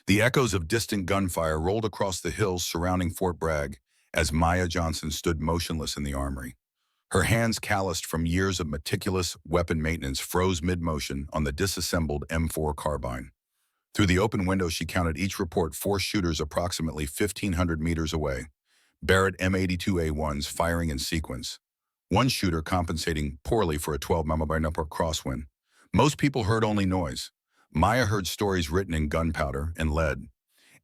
The echoes of distant gunfire rolled across the hills surrounding Fort Bragg as Maya Johnson stood motionless in the armory. Her hands, calloused from years of meticulous weapon maintenance, froze mid-motion on the disassembled M4 carbine. Through the open window, she counted each report: four shooters approximately 1,500 meters away, Barrett M82A1s firing in sequence. One shooter compensating poorly for a 12mm upper crosswind. Most people heard only noise. Maya heard stories written in gunpowder and lead.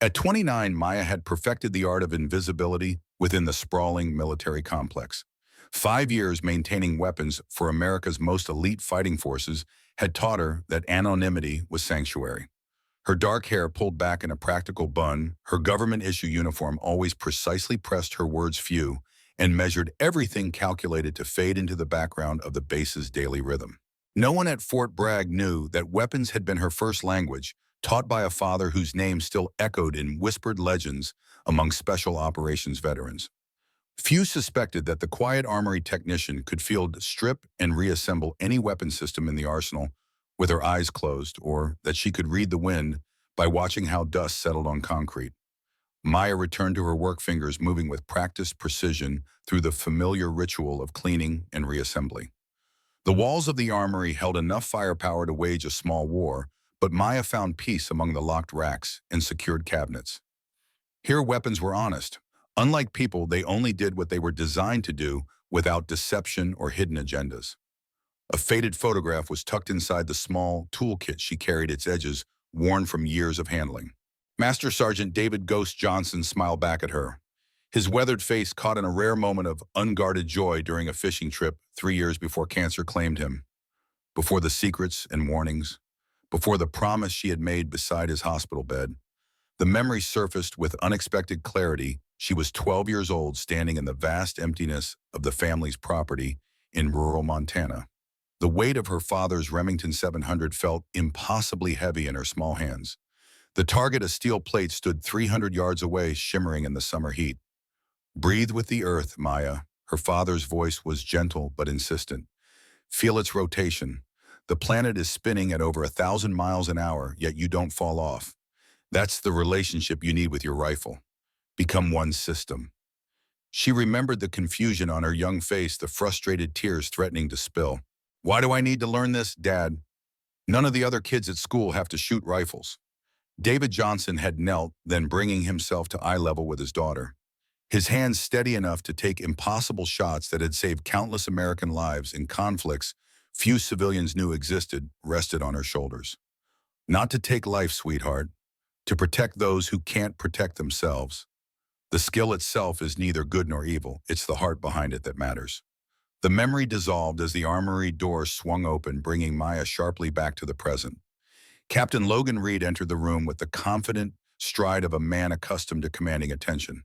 At 29, Maya had perfected the art of invisibility within the sprawling military complex. 5 years maintaining weapons for America's most elite fighting forces had taught her that anonymity was sanctuary. Her dark hair pulled back in a practical bun, her government-issue uniform always precisely pressed her words few and measured everything calculated to fade into the background of the base's daily rhythm. No one at Fort Bragg knew that weapons had been her first language, taught by a father whose name still echoed in whispered legends among special operations veterans. Few suspected that the quiet armory technician could field, strip, and reassemble any weapon system in the arsenal with her eyes closed, or that she could read the wind by watching how dust settled on concrete. Maya returned to her work, fingers moving with practiced precision through the familiar ritual of cleaning and reassembly. The walls of the armory held enough firepower to wage a small war, but Maya found peace among the locked racks and secured cabinets. Here, weapons were honest. Unlike people, they only did what they were designed to do without deception or hidden agendas. A faded photograph was tucked inside the small toolkit she carried, its edges worn from years of handling. Master Sergeant David "Ghost" Johnson smiled back at her, his weathered face caught in a rare moment of unguarded joy during a fishing trip 3 years before cancer claimed him, before the secrets and warnings, before the promise she had made beside his hospital bed. The memory surfaced with unexpected clarity. She was 12 years old, standing in the vast emptiness of the family's property in rural Montana. The weight of her father's Remington 700 felt impossibly heavy in her small hands. The target, a steel plate, stood 300 yards away, shimmering in the summer heat. "Breathe with the earth, Maya." Her father's voice was gentle but insistent. "Feel its rotation. The planet is spinning at over 1,000 miles an hour, yet you don't fall off. That's the relationship you need with your rifle. Become one system." She remembered the confusion on her young face, the frustrated tears threatening to spill. "Why do I need to learn this, Dad? None of the other kids at school have to shoot rifles." David Johnson had knelt, then bringing himself to eye level with his daughter. His hands steady enough to take impossible shots that had saved countless American lives in conflicts few civilians knew existed, rested on her shoulders. "Not to take life, sweetheart. To protect those who can't protect themselves. The skill itself is neither good nor evil. It's the heart behind it that matters." The memory dissolved as the armory door swung open, bringing Maya sharply back to the present. Captain Logan Reed entered the room with the confident stride of a man accustomed to commanding attention.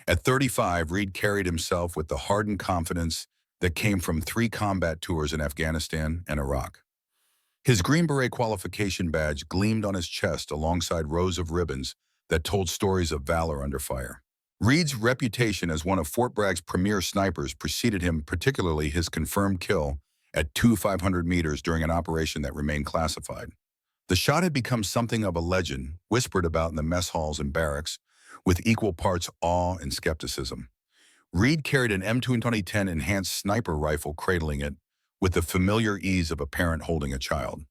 At 35, Reed carried himself with the hardened confidence that came from 3 combat tours in Afghanistan and Iraq. His Green Beret qualification badge gleamed on his chest alongside rows of ribbons that told stories of valor under fire. Reed's reputation as one of Fort Bragg's premier snipers preceded him, particularly his confirmed kill at 500 meters during an operation that remained classified. The shot had become something of a legend, whispered about in the mess halls and barracks, with equal parts awe and skepticism. Reed carried an M2010 enhanced sniper rifle, cradling it with the familiar ease of a parent holding a child.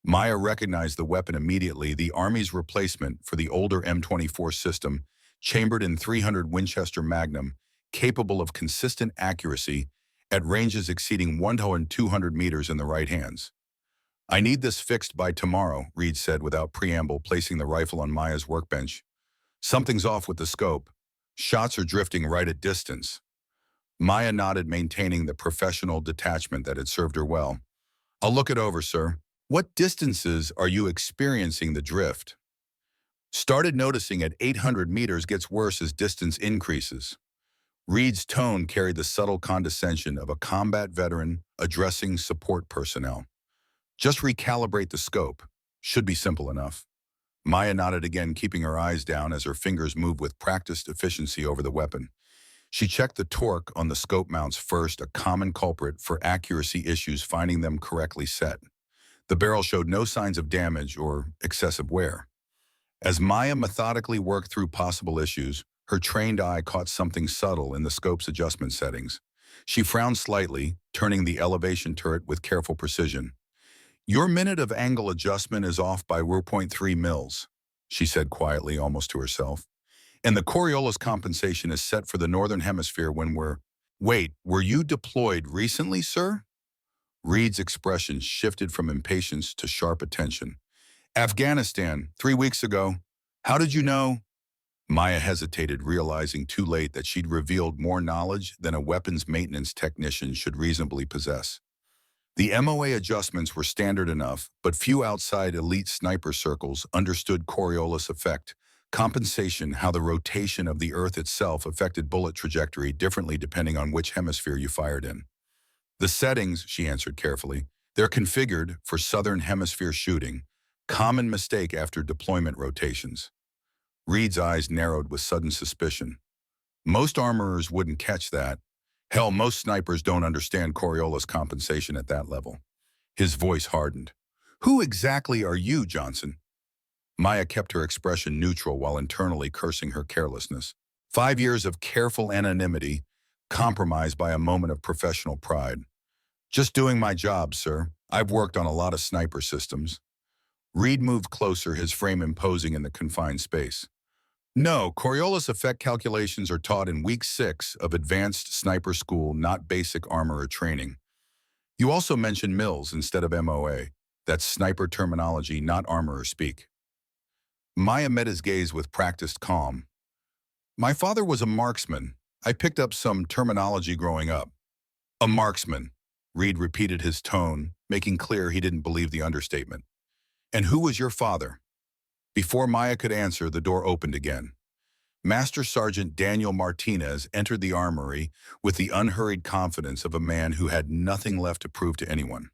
Maya recognized the weapon immediately, the Army's replacement for the older M24 system, chambered in .300 Winchester Magnum, capable of consistent accuracy at ranges exceeding 200 meters in the right hands. "I need this fixed by tomorrow," Reed said without preamble, placing the rifle on Maya's workbench. "Something's off with the scope. Shots are drifting right at distance." Maya nodded, maintaining the professional detachment that had served her well. "I'll look it over, sir." "What distances are you experiencing the drift?" "Started noticing at 800 meters, gets worse as distance increases." Reed's tone carried the subtle condescension of a combat veteran addressing support personnel. "Just recalibrate the scope. Should be simple enough." Maya nodded again, keeping her eyes down as her fingers moved with practiced efficiency over the weapon. She checked the torque on the scope mounts first, a common culprit for accuracy issues, finding them correctly set. The barrel showed no signs of damage or excessive wear. As Maya methodically worked through possible issues, her trained eye caught something subtle in the scope's adjustment settings. She frowned slightly, turning the elevation turret with careful precision. "Your minute of angle adjustment is off by 0.3 mils," she said quietly, almost to herself. "And the Coriolis compensation is set for the Northern Hemisphere when we're—" "Wait, were you deployed recently, sir?" Reed's expression shifted from impatience to sharp attention. "Afghanistan, 3 weeks ago. How did you know?" Maya hesitated, realizing too late that she'd revealed more knowledge than a weapons maintenance technician should reasonably possess. The MOA adjustments were standard enough, but few outside elite sniper circles understood Coriolis effect, compensation, how the rotation of the Earth itself affected bullet trajectory differently depending on which hemisphere you fired in. "The settings," she answered carefully, "they're configured for Southern Hemisphere shooting, common mistake after deployment rotations." Reed's eyes narrowed with sudden suspicion. Most armorers wouldn't catch that. Hell, most snipers don't understand Coriolis compensation at that level. His voice hardened. "Who exactly are you, Johnson?" Maya kept her expression neutral while internally cursing her carelessness. 5 years of careful anonymity, compromised by a moment of professional pride. "Just doing my job, sir. I've worked on a lot of sniper systems." Reed moved closer, his frame imposing in the confined space. "No, Coriolis effect calculations are taught in week 6 of advanced sniper school, not basic armorer training. You also mentioned mills instead of MOA. That's sniper terminology, not armorer speak." Maya met his gaze with practiced calm. "My father was a marksman. I picked up some terminology growing up." "A marksman," Reed repeated, his tone making clear he didn't believe the understatement. "And who was your father?" Before Maya could answer, the door opened again. Master Sergeant Daniel Martinez entered the armory with the unhurried confidence of a man who had nothing left to prove to anyone.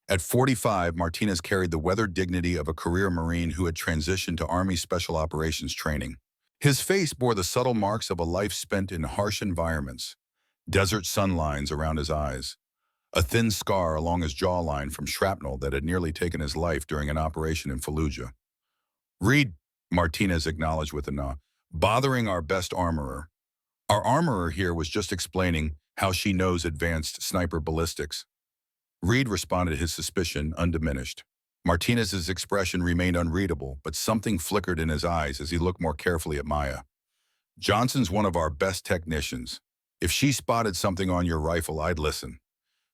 At 45, Martinez carried the weathered dignity of a career Marine who had transitioned to Army Special Operations training. His face bore the subtle marks of a life spent in harsh environments. Desert sun lines around his eyes, a thin scar along his jawline from shrapnel that had nearly taken his life during an operation in Fallujah. "Reed," Martinez acknowledged with a nod, "bothering our best armorer." "Our armorer here was just explaining how she knows advanced sniper ballistics." Reed responded, his suspicion undiminished. Martinez's expression remained unreadable, but something flickered in his eyes as he looked more carefully at Maya. "Johnson's one of our best technicians. If she spotted something on your rifle, I'd listen."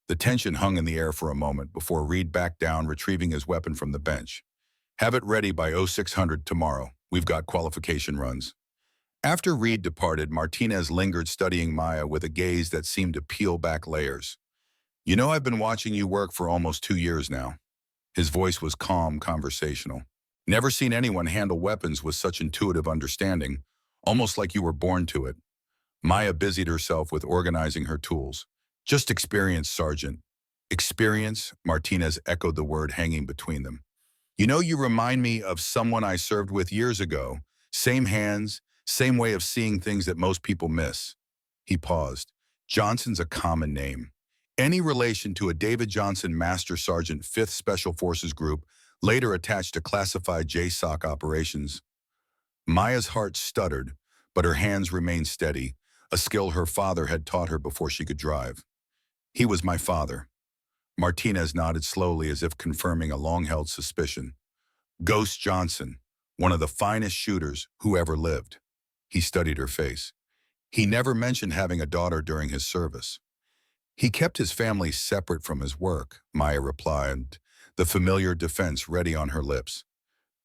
The tension hung in the air for a moment before Reed backed down, retrieving his weapon from the bench. "Have it ready by 0600 tomorrow. We've got qualification runs." After Reed departed, Martinez lingered, studying Maya with a gaze that seemed to peel back layers. "You know, I've been watching you work for almost 2 years now." His voice was calm, conversational. "Never seen anyone handle weapons with such intuitive understanding, almost like you were born to it." Maya busied herself with organizing her tools. "Just experience, Sergeant." "Experience?" Martinez echoed the word, hanging between them. "You know, you remind me of someone I served with years ago. Same hands, same way of seeing things that most people miss." He paused. "Johnson's a common name. Any relation to a David Johnson, Master Sergeant, 5th Special Forces Group, later attached to classified JSOC operations?" Maya's heart stuttered, but her hands remained steady, a skill her father had taught her before she could drive. "He was my father." Martinez nodded slowly, as if confirming a long-held suspicion. "Ghost Johnson, one of the finest shooters who ever lived." He studied her face. "He never mentioned having a daughter during his service." "He kept his family separate from his work," Maya replied, the familiar defense ready on her lips.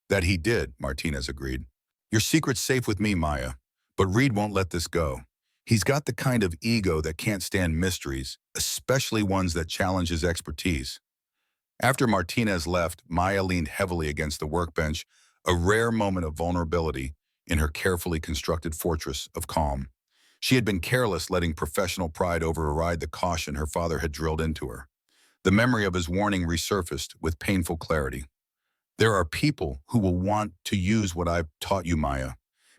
"That he did," Martinez agreed. "Your secret's safe with me, Maya, but Reed won't let this go. He's got the kind of ego that can't stand mysteries, especially ones that challenge his expertise." After Martinez left, Maya leaned heavily against the workbench, a rare moment of vulnerability in her carefully constructed fortress of calm. She had been careless, letting professional pride override the caution her father had drilled into her. The memory of his warning resurfaced with painful clarity. "There are people who will want to use what I've taught you, Maya.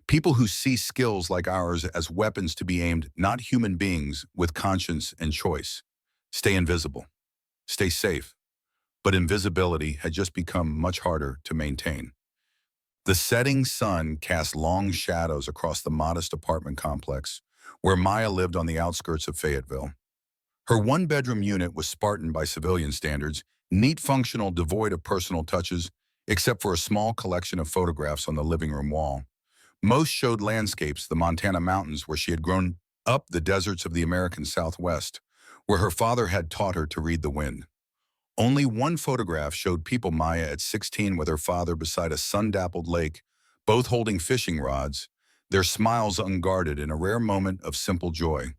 People who see skills like ours as weapons to be aimed, not human beings with conscience and choice. Stay invisible. Stay safe." But invisibility had just become much harder to maintain. The setting sun cast long shadows across the modest apartment complex where Maya lived on the outskirts of Fayetteville. Her one-bedroom unit was Spartan by civilian standards, neat, functional, devoid of personal touches, except for a small collection of photographs on the living room wall. Most showed landscapes, the Montana mountains where she had grown up, the deserts of the American Southwest, where her father had taught her to read the wind. Only one photograph showed people Maya at 16 with her father beside a sun-dappled lake, both holding fishing rods, their smiles unguarded in a rare moment of simple joy.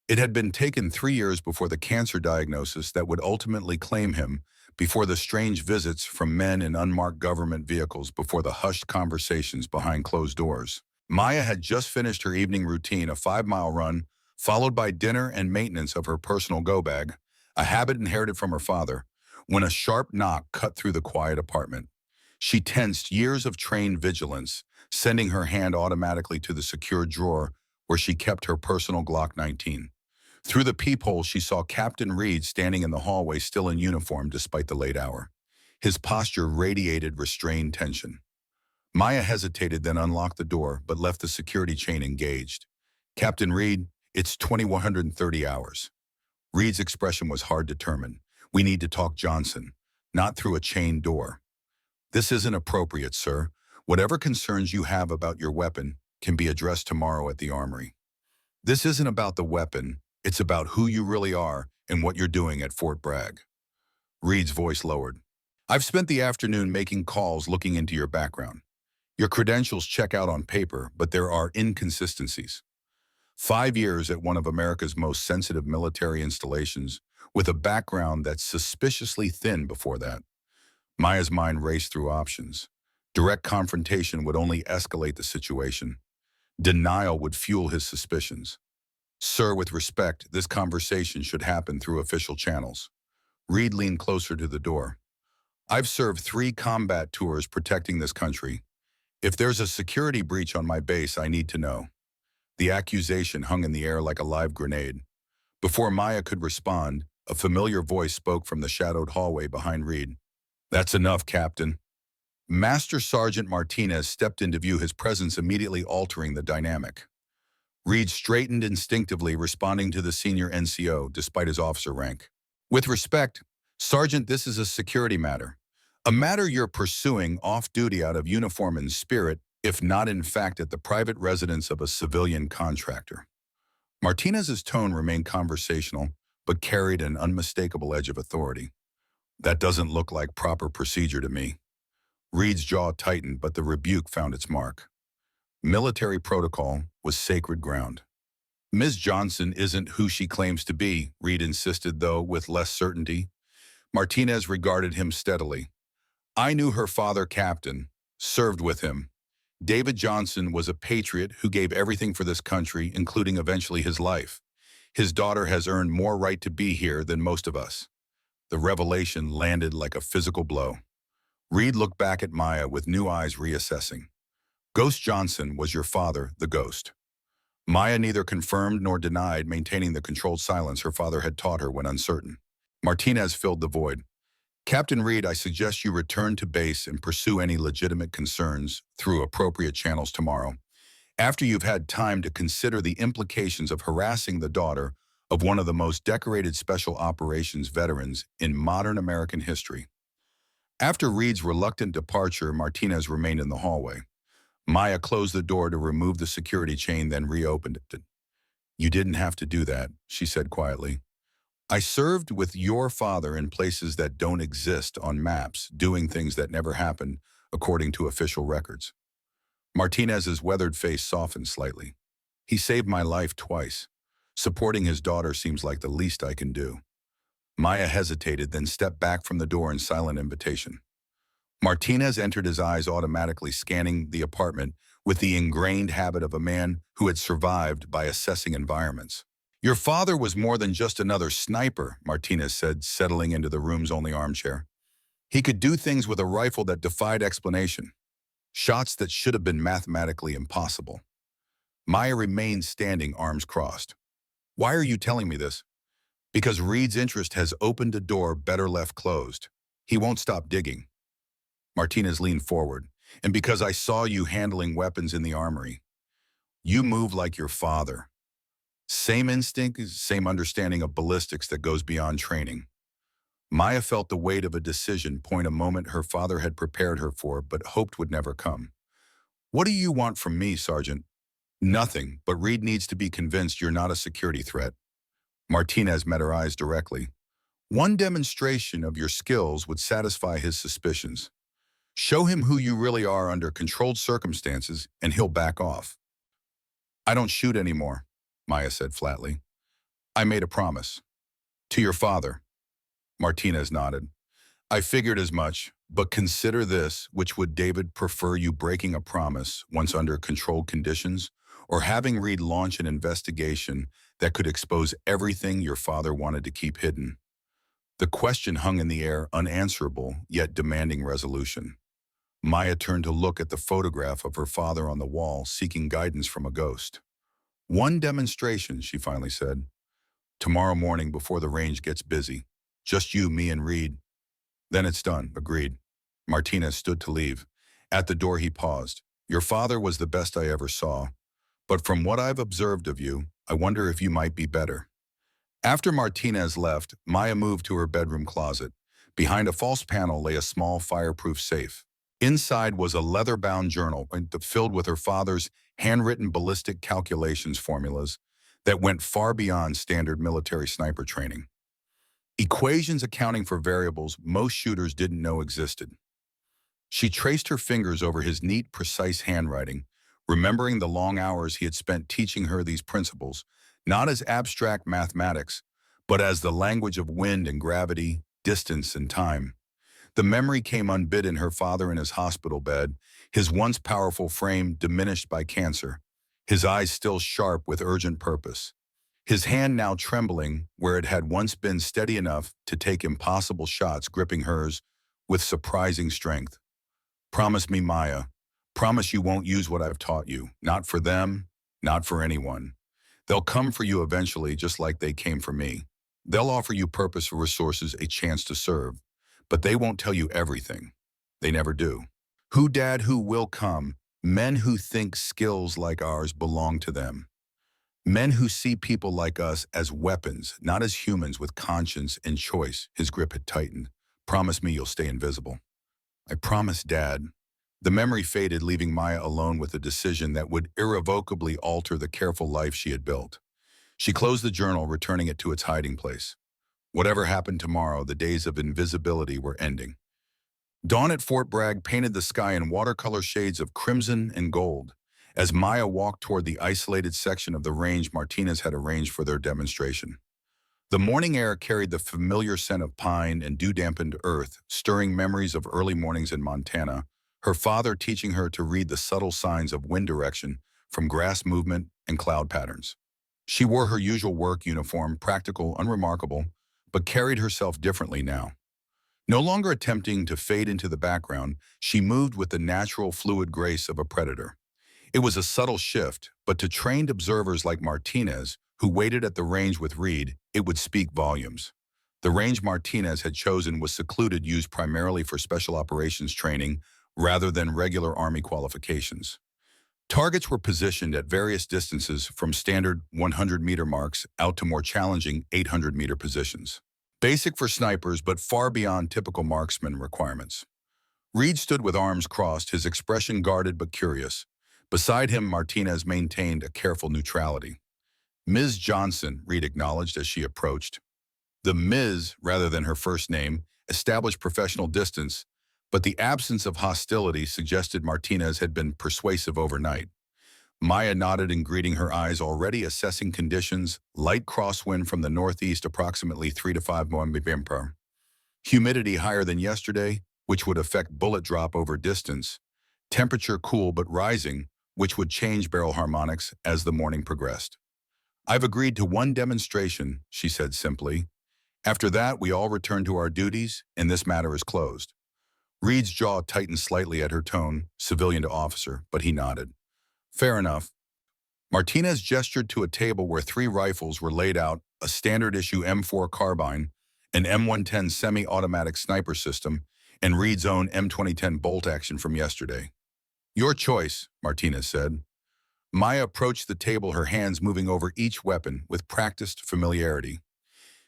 It had been taken 3 years before the cancer diagnosis that would ultimately claim him, before the strange visits from men in unmarked government vehicles, before the hushed conversations behind closed doors. Maya had just finished her evening routine, a 5-mile run, followed by dinner and maintenance of her personal go-bag, a habit inherited from her father, when a sharp knock cut through the quiet apartment. She tensed, years of trained vigilance, sending her hand automatically to the secure drawer where she kept her personal Glock 19. Through the peephole, she saw Captain Reed standing in the hallway, still in uniform despite the late hour. His posture radiated restrained tension. Maya hesitated, then unlocked the door, but left the security chain engaged. "Captain Reed, it's 2130 hours." Reed's expression was hard determined. "We need to talk, Johnson, not through a chained door." "This isn't appropriate, sir. Whatever concerns you have about your weapon can be addressed tomorrow at the Armory." "This isn't about the weapon. It's about who you really are and what you're doing at Fort Bragg." Reed's voice lowered. "I've spent the afternoon making calls, looking into your background. Your credentials check out on paper, but there are inconsistencies. 5 years at one of America's most sensitive military installations, with a background that's suspiciously thin before that." Maya's mind raced through options. Direct confrontation would only escalate the situation. Denial would fuel his suspicions. "Sir, with respect, this conversation should happen through official channels." Reed leaned closer to the door. "I've served 3 combat tours protecting this country. If there's a security breach on my base, I need to know." The accusation hung in the air like a live grenade. Before Maya could respond, a familiar voice spoke from the shadowed hallway behind Reed. "That's enough, Captain." Master Sergeant Martinez stepped into view, his presence immediately altering the dynamic. Reed straightened instinctively, responding to the senior NCO despite his officer rank. "With respect, Sergeant, this is a security matter. A matter you're pursuing off-duty out of uniform and spirit, if not in fact at the private residence of a civilian contractor." Martinez's tone remained conversational, but carried an unmistakable edge of authority. "That doesn't look like proper procedure to me." Reed's jaw tightened, but the rebuke found its mark. Military protocol was sacred ground. "Ms. Johnson isn't who she claims to be," Reed insisted, though with less certainty. Martinez regarded him steadily. "I knew her father, Captain, served with him. David Johnson was a patriot who gave everything for this country, including eventually his life. His daughter has earned more right to be here than most of us." The revelation landed like a physical blow. Reed looked back at Maya with new eyes, reassessing. "Ghost Johnson was your father, the ghost." Maya neither confirmed nor denied, maintaining the controlled silence her father had taught her when uncertain. Martinez filled the void. "Captain Reed, I suggest you return to base and pursue any legitimate concerns through appropriate channels tomorrow, after you've had time to consider the implications of harassing the daughter of one of the most decorated special operations veterans in modern American history." After Reed's reluctant departure, Martinez remained in the hallway. Maya closed the door to remove the security chain, then reopened it. "You didn't have to do that," she said quietly. "I served with your father in places that don't exist on maps, doing things that never happened, according to official records." Martinez's weathered face softened slightly. "He saved my life twice. Supporting his daughter seems like the least I can do." Maya hesitated, then stepped back from the door in silent invitation. Martinez entered, his eyes automatically scanning the apartment with the ingrained habit of a man who had survived by assessing environments. "Your father was more than just another sniper," Martinez said, settling into the room's only armchair. "He could do things with a rifle that defied explanation. Shots that should have been mathematically impossible." Maya remained standing, arms crossed. "Why are you telling me this?" "Because Reed's interest has opened a door better left closed. He won't stop digging." Martinez leaned forward. And because I saw you handling weapons in the armory. You move like your father. Same instinct, same understanding of ballistics that goes beyond training. Maya felt the weight of a decision point a moment her father had prepared her for but hoped would never come. What do you want from me, Sergeant? Nothing, but Reed needs to be convinced you're not a security threat. Martinez met her eyes directly. One demonstration of your skills would satisfy his suspicions. Show him who you really are under controlled circumstances, and he'll back off. I don't shoot anymore, Maya said flatly. I made a promise. To your father. Martinez nodded. I figured as much, but consider this, which would David prefer you breaking a promise once under controlled conditions, or having Reed launch an investigation that could expose everything your father wanted to keep hidden? The question hung in the air, unanswerable, yet demanding resolution. Maya turned to look at the photograph of her father on the wall, seeking guidance from a ghost. One demonstration, she finally said. Tomorrow morning before the range gets busy. Just you, me, and Reed. Then it's done, agreed. Martinez stood to leave. At the door he paused. Your father was the best I ever saw. But from what I've observed of you, I wonder if you might be better. After Martinez left, Maya moved to her bedroom closet. Behind a false panel lay a small fireproof safe. Inside was a leather-bound journal filled with her father's handwritten ballistic calculations formulas that went far beyond standard military sniper training. Equations accounting for variables most shooters didn't know existed. She traced her fingers over his neat, precise handwriting, remembering the long hours he had spent teaching her these principles, not as abstract mathematics, but as the language of wind and gravity, distance and time. The memory came unbidden her father in his hospital bed, his once powerful frame diminished by cancer, his eyes still sharp with urgent purpose, his hand now trembling where it had once been steady enough to take impossible shots, gripping hers with surprising strength. Promise me, Maya. Promise you won't use what I've taught you. Not for them, not for anyone. They'll come for you eventually, just like they came for me. They'll offer you purposeful resources, a chance to serve. But they won't tell you everything. They never do. Who, Dad, who will come? Men who think skills like ours belong to them. Men who see people like us as weapons, not as humans with conscience and choice. His grip had tightened. Promise me you'll stay invisible. I promise, Dad. The memory faded, leaving Maya alone with a decision that would irrevocably alter the careful life she had built. She closed the journal, returning it to its hiding place. Whatever happened tomorrow, the days of invisibility were ending. Dawn at Fort Bragg painted the sky in watercolor shades of crimson and gold. As Maya walked toward the isolated section of the range Martinez had arranged for their demonstration. The morning air carried the familiar scent of pine and dew-dampened earth, stirring memories of early mornings in Montana, her father teaching her to read the subtle signs of wind direction from grass movement and cloud patterns. She wore her usual work uniform, practical, unremarkable, but carried herself differently now. No longer attempting to fade into the background, she moved with the natural, fluid grace of a predator. It was a subtle shift, but to trained observers like Martinez, who waited at the range with Reed, it would speak volumes. The range Martinez had chosen was secluded, used primarily for special operations training rather than regular Army qualifications. Targets were positioned at various distances from standard 100-meter marks out to more challenging 800-meter positions. Basic for snipers, but far beyond typical marksman requirements. Reed stood with arms crossed, his expression guarded but curious. Beside him, Martinez maintained a careful neutrality. Ms. Johnson, Reed acknowledged as she approached. The Ms., rather than her first name, established professional distance, but the absence of hostility suggested Martinez had been persuasive overnight. Maya nodded in greeting, her eyes already assessing conditions, light crosswind from the northeast approximately 3 to 5 mph. Humidity higher than yesterday, which would affect bullet drop over distance. Temperature cool but rising, which would change barrel harmonics as the morning progressed. I've agreed to one demonstration, she said simply. After that, we all return to our duties, and this matter is closed. Reed's jaw tightened slightly at her tone, civilian to officer, but he nodded. Fair enough. Martinez gestured to a table where 3 rifles were laid out, a standard-issue M4 carbine, an M110 semi-automatic sniper system, and Reed's own M2010 bolt action from yesterday. Your choice, Martinez said. Maya approached the table, her hands moving over each weapon with practiced familiarity.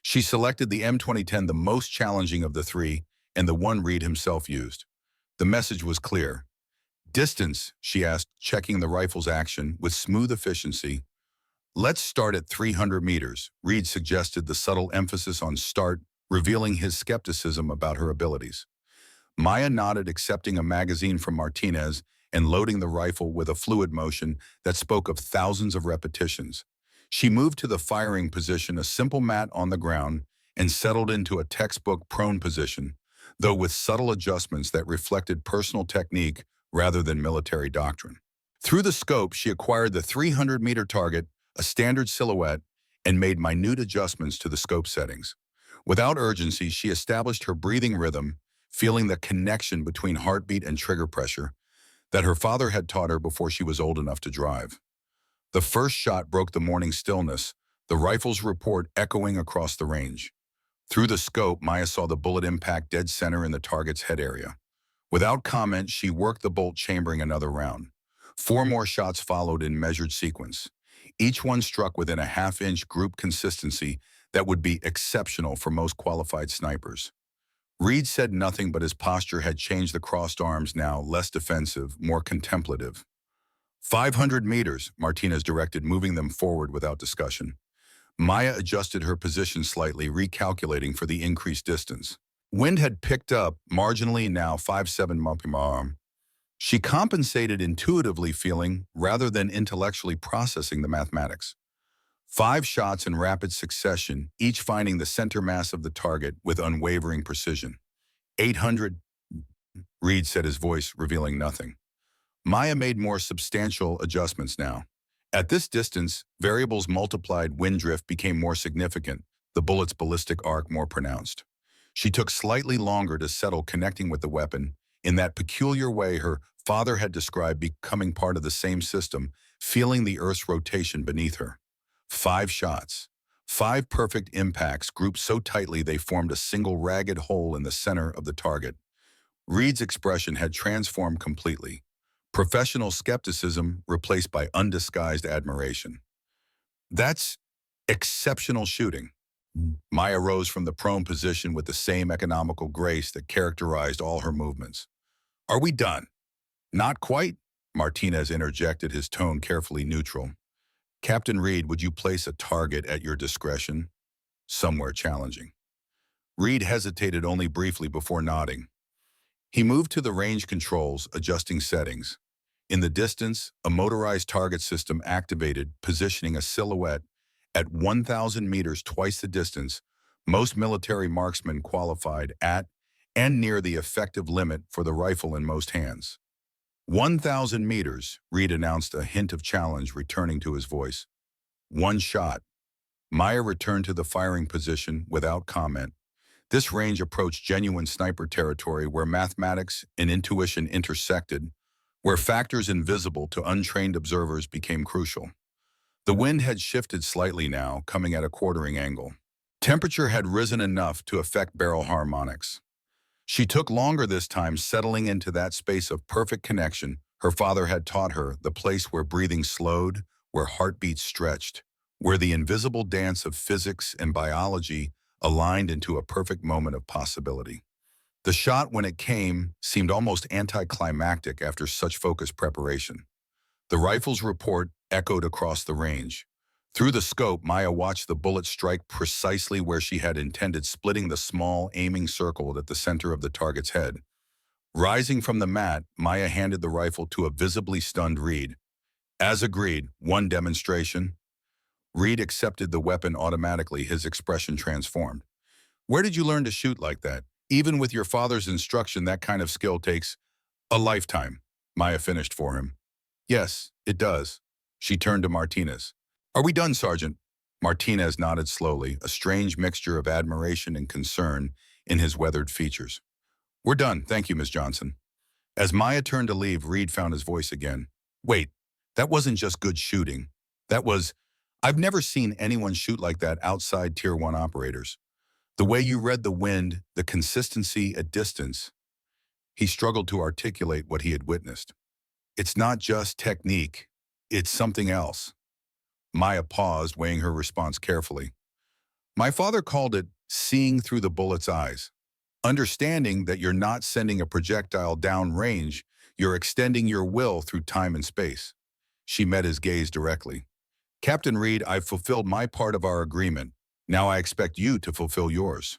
She selected the M2010, the most challenging of the three, and the one Reed himself used. The message was clear. Distance, she asked, checking the rifle's action with smooth efficiency. Let's start at 300 meters, Reed suggested, the subtle emphasis on start, revealing his skepticism about her abilities. Maya nodded, accepting a magazine from Martinez and loading the rifle with a fluid motion that spoke of thousands of repetitions. She moved to the firing position, a simple mat on the ground, and settled into a textbook prone position, though with subtle adjustments that reflected personal technique rather than military doctrine. Through the scope, she acquired the 300-meter target, a standard silhouette, and made minute adjustments to the scope settings. Without urgency, she established her breathing rhythm, feeling the connection between heartbeat and trigger pressure that her father had taught her before she was old enough to drive. The first shot broke the morning stillness, the rifle's report echoing across the range. Through the scope, Maya saw the bullet impact dead center in the target's head area. Without comment, she worked the bolt, chambering another round. 4 more shots followed in measured sequence. Each one struck within a half-inch group consistency that would be exceptional for most qualified snipers. Reed said nothing, but his posture had changed, the crossed arms now less defensive, more contemplative. 500 meters, Martinez directed, moving them forward without discussion. Maya adjusted her position slightly, recalculating for the increased distance. Wind had picked up, marginally now 5-7 mph. She compensated intuitively, feeling rather than intellectually processing the mathematics. 5 shots in rapid succession, each finding the center mass of the target with unwavering precision. 800, Reed said, his voice revealing nothing. Maya made more substantial adjustments now. At this distance, variables multiplied, wind drift became more significant, the bullet's ballistic arc more pronounced. She took slightly longer to settle, connecting with the weapon in that peculiar way her father had described, becoming part of the same system, feeling the Earth's rotation beneath her. 5 shots. 5 perfect impacts grouped so tightly they formed a single ragged hole in the center of the target. Reed's expression had transformed completely. Professional skepticism replaced by undisguised admiration. That's exceptional shooting. Maya rose from the prone position with the same economical grace that characterized all her movements. Are we done? Not quite, Martinez interjected, his tone carefully neutral. Captain Reed, would you place a target at your discretion? Somewhere challenging. Reed hesitated only briefly before nodding. He moved to the range controls, adjusting settings. In the distance, a motorized target system activated, positioning a silhouette at 1,000 meters, twice the distance most military marksmen qualified at, and near the effective limit for the rifle in most hands. 1,000 meters, Reed announced, a hint of challenge returning to his voice. 1 shot. Maya returned to the firing position without comment. This range approached genuine sniper territory, where mathematics and intuition intersected, where factors invisible to untrained observers became crucial. The wind had shifted slightly now, coming at a quartering angle. Temperature had risen enough to affect barrel harmonics. She took longer this time, settling into that space of perfect connection her father had taught her, the place where breathing slowed, where heartbeats stretched, where the invisible dance of physics and biology aligned into a perfect moment of possibility. The shot, when it came, seemed almost anticlimactic after such focused preparation. The rifle's report echoed across the range. Through the scope, Maya watched the bullet strike precisely where she had intended, splitting the small, aiming circle at the center of the target's head. Rising from the mat, Maya handed the rifle to a visibly stunned Reed. As agreed, 1 demonstration. Reed accepted the weapon automatically, his expression transformed. Where did you learn to shoot like that? Even with your father's instruction, that kind of skill takes a lifetime, Maya finished for him. Yes, it does. She turned to Martinez. Are we done, Sergeant? Martinez nodded slowly, a strange mixture of admiration and concern in his weathered features. We're done, thank you, Miss Johnson. As Maya turned to leave, Reed found his voice again. Wait, that wasn't just good shooting. I've never seen anyone shoot like that outside Tier 1 operators. The way you read the wind, the consistency at distance. He struggled to articulate what he had witnessed. It's not just technique. It's something else. Maya paused, weighing her response carefully. My father called it seeing through the bullet's eyes. Understanding that you're not sending a projectile down range, you're extending your will through time and space. She met his gaze directly. Captain Reed, I've fulfilled my part of our agreement. Now I expect you to fulfill yours.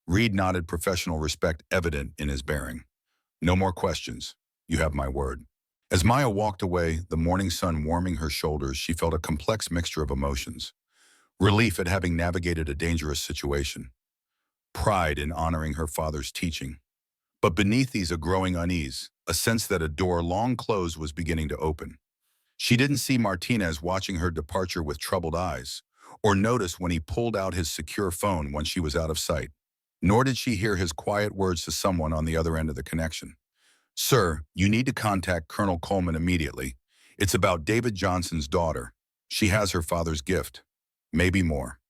Reed nodded, professional respect evident in his bearing. No more questions. You have my word. As Maya walked away, the morning sun warming her shoulders, she felt a complex mixture of emotions. Relief at having navigated a dangerous situation. Pride in honoring her father's teaching. But beneath these a growing unease, a sense that a door long closed was beginning to open. She didn't see Martinez watching her departure with troubled eyes, or notice when he pulled out his secure phone once she was out of sight. Nor did she hear his quiet words to someone on the other end of the connection. Sir, you need to contact Colonel Coleman immediately. It's about David Johnson's daughter. She has her father's gift. Maybe more.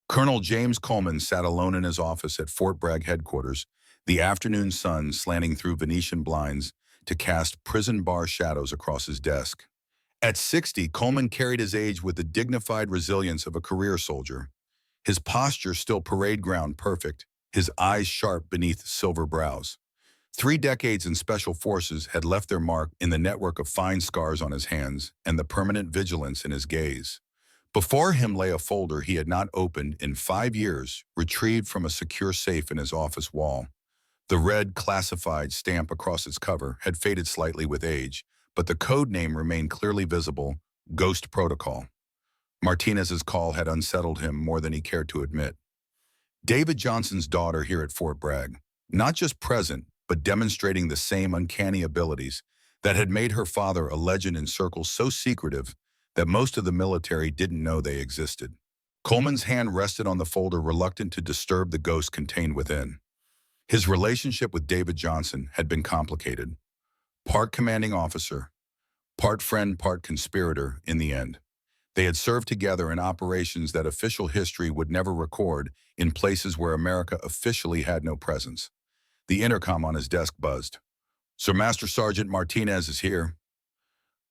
Colonel James Coleman sat alone in his office at Fort Bragg headquarters, the afternoon sun slanting through Venetian blinds to cast prison bar shadows across his desk. At 60, Coleman carried his age with the dignified resilience of a career soldier. His posture still parade ground perfect, his eyes sharp beneath silver brows. 3 decades in special forces had left their mark in the network of fine scars on his hands and the permanent vigilance in his gaze. Before him lay a folder he had not opened in 5 years, retrieved from a secure safe in his office wall. The red classified stamp across its cover had faded slightly with age, but the code name remained clearly visible: Ghost Protocol. Martinez's call had unsettled him more than he cared to admit. David Johnson's daughter here at Fort Bragg, not just present, but demonstrating the same uncanny abilities that had made her father a legend in circles so secretive that most of the military didn't know they existed. Coleman's hand rested on the folder, reluctant to disturb the ghost contained within. His relationship with David Johnson had been complicated. Part commanding officer, part friend, part conspirator in the end. They had served together in operations that official history would never record, in places where America officially had no presence. The intercom on his desk buzzed. Sir Master Sergeant Martinez is here.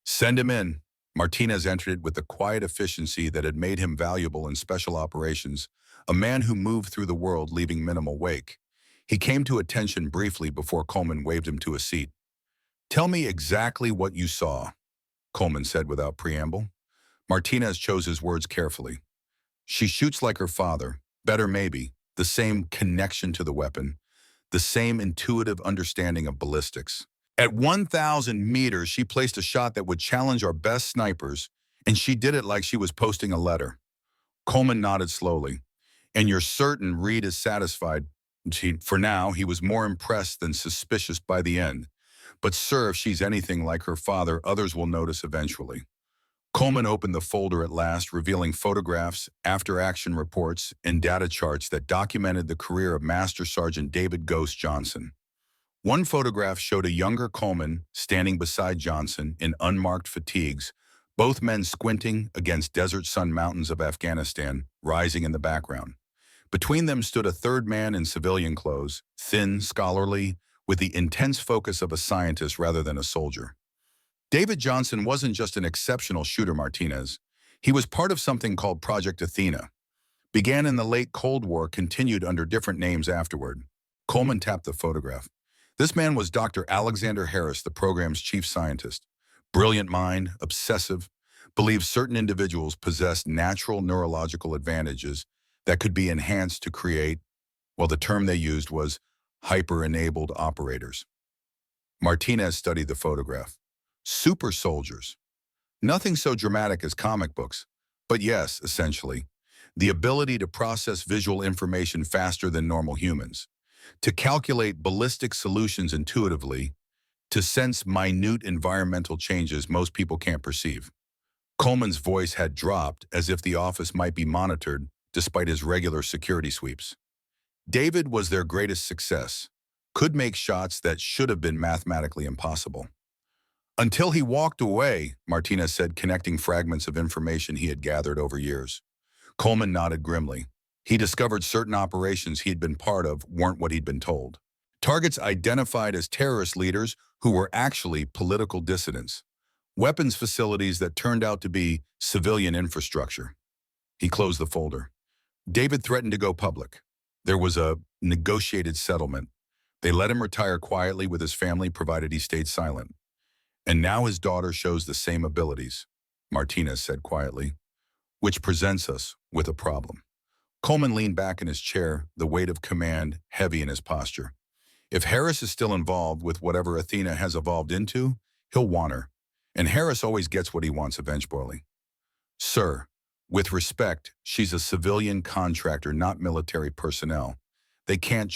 Send him in. Martinez entered it with the quiet efficiency that had made him valuable in special operations, a man who moved through the world leaving minimal wake. He came to attention briefly before Coleman waved him to a seat. Tell me exactly what you saw, Coleman said without preamble. Martinez chose his words carefully. She shoots like her father, better maybe, the same connection to the weapon, the same intuitive understanding of ballistics. At 1,000 meters, she placed a shot that would challenge our best snipers, and she did it like she was posting a letter. Coleman nodded slowly. And you're certain Reed is satisfied? For now, he was more impressed than suspicious by the end. But sir, if she's anything like her father, others will notice eventually. Coleman opened the folder at last, revealing photographs, after-action reports, and data charts that documented the career of Master Sergeant David "Ghost" Johnson. One photograph showed a younger Coleman standing beside Johnson in unmarked fatigues, both men squinting against desert sun mountains of Afghanistan rising in the background. Between them stood a third man in civilian clothes, thin, scholarly, with the intense focus of a scientist rather than a soldier. David Johnson wasn't just an exceptional shooter, Martinez. He was part of something called Project Athena. Began in the late Cold War, continued under different names afterward. Coleman tapped the photograph. This man was Dr. Alexander Harris, the program's chief scientist. Brilliant mind, obsessive, believed certain individuals possessed natural neurological advantages that could be enhanced to create, well, the term they used was hyper-enabled operators. Martinez studied the photograph. Super soldiers. Nothing so dramatic as comic books, but yes, essentially, the ability to process visual information faster than normal humans, to calculate ballistic solutions intuitively, to sense minute environmental changes most people can't perceive. Coleman's voice had dropped as if the office might be monitored despite his regular security sweeps. David was their greatest success, could make shots that should have been mathematically impossible. Until he walked away, Martinez said, connecting fragments of information he had gathered over years. Coleman nodded grimly. He discovered certain operations he'd been part of weren't what he'd been told. Targets identified as terrorist leaders who were actually political dissidents, weapons facilities that turned out to be civilian infrastructure. He closed the folder. David threatened to go public. There was a negotiated settlement. They let him retire quietly with his family provided he stayed silent. And now his daughter shows the same abilities, Martinez said quietly, which presents us with a problem. Coleman leaned back in his chair, the weight of command heavy in his posture. If Harris is still involved with whatever Athena has evolved into, he'll want her. And Harris always gets what he wants eventually. Sir, with respect, she's a civilian contractor, not military personnel. They can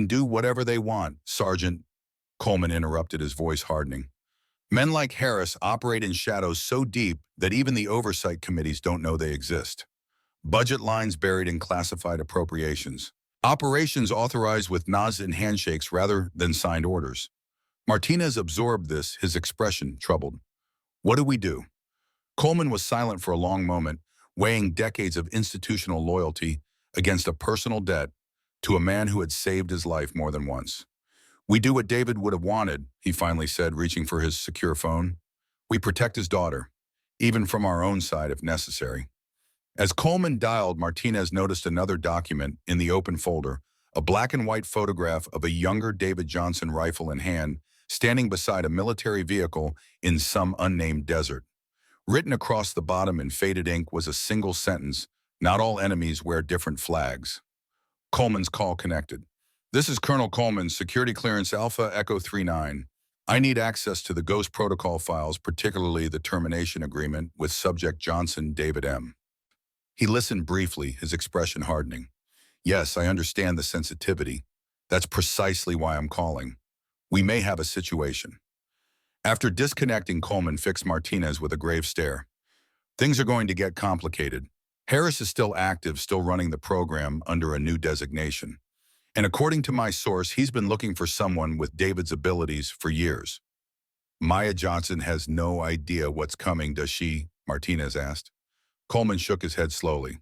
do whatever they want, Sergeant. Coleman interrupted, his voice hardening. Men like Harris operate in shadows so deep that even the oversight committees don't know they exist. Budget lines buried in classified appropriations. Operations authorized with nods and handshakes rather than signed orders. Martinez absorbed this, his expression troubled. What do we do? Coleman was silent for a long moment, weighing decades of institutional loyalty against a personal debt to a man who had saved his life more than once. We do what David would have wanted, he finally said, reaching for his secure phone. We protect his daughter, even from our own side if necessary. As Coleman dialed, Martinez noticed another document in the open folder, a black and white photograph of a younger David Johnson, rifle in hand, standing beside a military vehicle in some unnamed desert. Written across the bottom in faded ink was a single sentence, "Not all enemies wear different flags." Coleman's call connected. This is Colonel Coleman, Security Clearance Alpha Echo 39. I need access to the Ghost Protocol files, particularly the termination agreement with subject Johnson David M. He listened briefly, his expression hardening. Yes, I understand the sensitivity. That's precisely why I'm calling. We may have a situation. After disconnecting, Coleman fixed Martinez with a grave stare. Things are going to get complicated. Harris is still active, still running the program under a new designation. And according to my source, he's been looking for someone with David's abilities for years. Maya Johnson has no idea what's coming, does she? Martinez asked. Coleman shook his head slowly.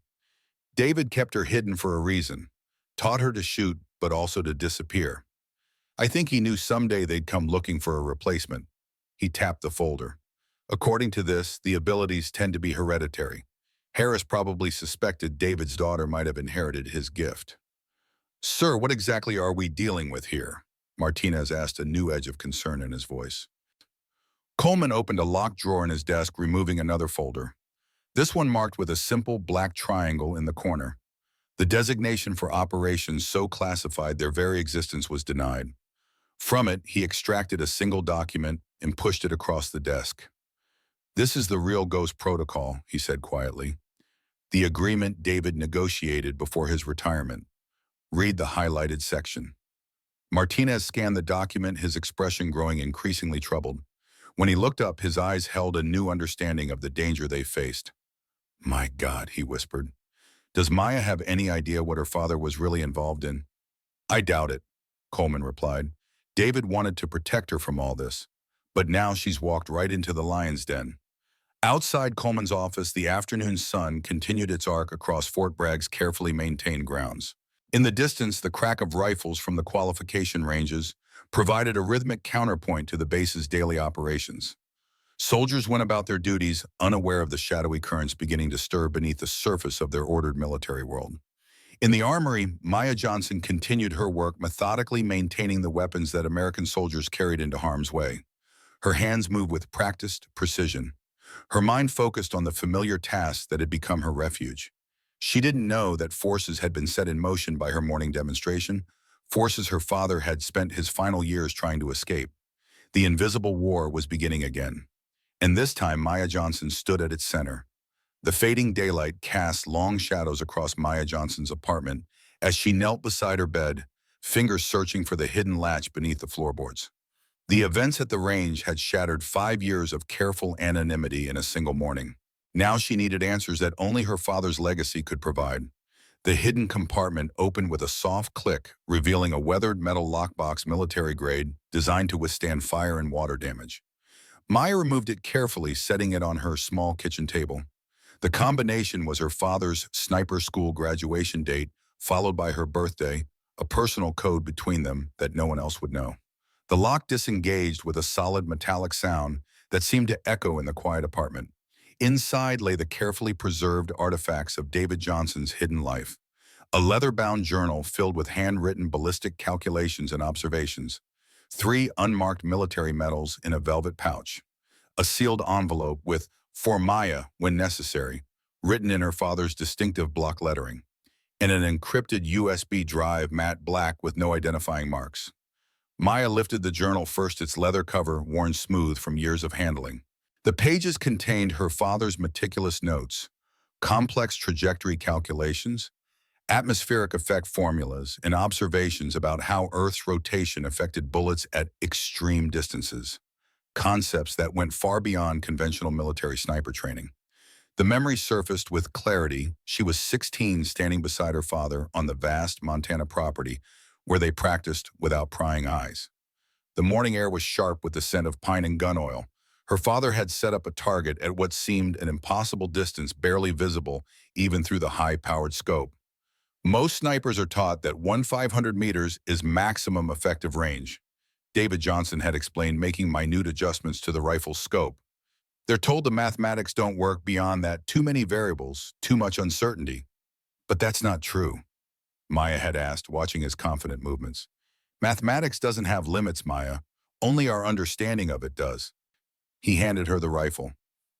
David kept her hidden for a reason. Taught her to shoot, but also to disappear. I think he knew someday they'd come looking for a replacement. He tapped the folder. According to this, the abilities tend to be hereditary. Harris probably suspected David's daughter might have inherited his gift. Sir, what exactly are we dealing with here? Martinez asked, a new edge of concern in his voice. Coleman opened a locked drawer in his desk, removing another folder. This one marked with a simple black triangle in the corner. The designation for operations so classified their very existence was denied. From it, he extracted a single document and pushed it across the desk. This is the real Ghost Protocol, he said quietly. The agreement David negotiated before his retirement. Read the highlighted section. Martinez scanned the document, his expression growing increasingly troubled. When he looked up, his eyes held a new understanding of the danger they faced. My God, he whispered. Does Maya have any idea what her father was really involved in? I doubt it, Coleman replied. David wanted to protect her from all this, but now she's walked right into the lion's den. Outside Coleman's office, the afternoon sun continued its arc across Fort Bragg's carefully maintained grounds. In the distance, the crack of rifles from the qualification ranges provided a rhythmic counterpoint to the base's daily operations. Soldiers went about their duties, unaware of the shadowy currents beginning to stir beneath the surface of their ordered military world. In the armory, Maya Johnson continued her work, methodically maintaining the weapons that American soldiers carried into harm's way. Her hands moved with practiced precision. Her mind focused on the familiar tasks that had become her refuge. She didn't know that forces had been set in motion by her morning demonstration, forces her father had spent his final years trying to escape. The invisible war was beginning again. And this time, Maya Johnson stood at its center. The fading daylight cast long shadows across Maya Johnson's apartment as she knelt beside her bed, fingers searching for the hidden latch beneath the floorboards. The events at the range had shattered 5 years of careful anonymity in a single morning. Now she needed answers that only her father's legacy could provide. The hidden compartment opened with a soft click, revealing a weathered metal lockbox, military grade, designed to withstand fire and water damage. Maya removed it carefully, setting it on her small kitchen table. The combination was her father's sniper school graduation date, followed by her birthday, a personal code between them that no one else would know. The lock disengaged with a solid metallic sound that seemed to echo in the quiet apartment. Inside lay the carefully preserved artifacts of David Johnson's hidden life. A leather-bound journal filled with handwritten ballistic calculations and observations. 3 unmarked military medals in a velvet pouch. A sealed envelope with "For Maya, when necessary," written in her father's distinctive block lettering. And an encrypted USB drive matte black with no identifying marks. Maya lifted the journal first, its leather cover worn smooth from years of handling. The pages contained her father's meticulous notes, complex trajectory calculations, atmospheric effect formulas, and observations about how Earth's rotation affected bullets at extreme distances, concepts that went far beyond conventional military sniper training. The memory surfaced with clarity. She was 16, standing beside her father on the vast Montana property where they practiced without prying eyes. The morning air was sharp with the scent of pine and gun oil. Her father had set up a target at what seemed an impossible distance, barely visible even through the high-powered scope. Most snipers are taught that 500 meters is maximum effective range, David Johnson had explained, making minute adjustments to the rifle's scope. They're told the mathematics don't work beyond that, too many variables, too much uncertainty. But that's not true, Maya had asked, watching his confident movements. Mathematics doesn't have limits, Maya. Only our understanding of it does. He handed her the rifle.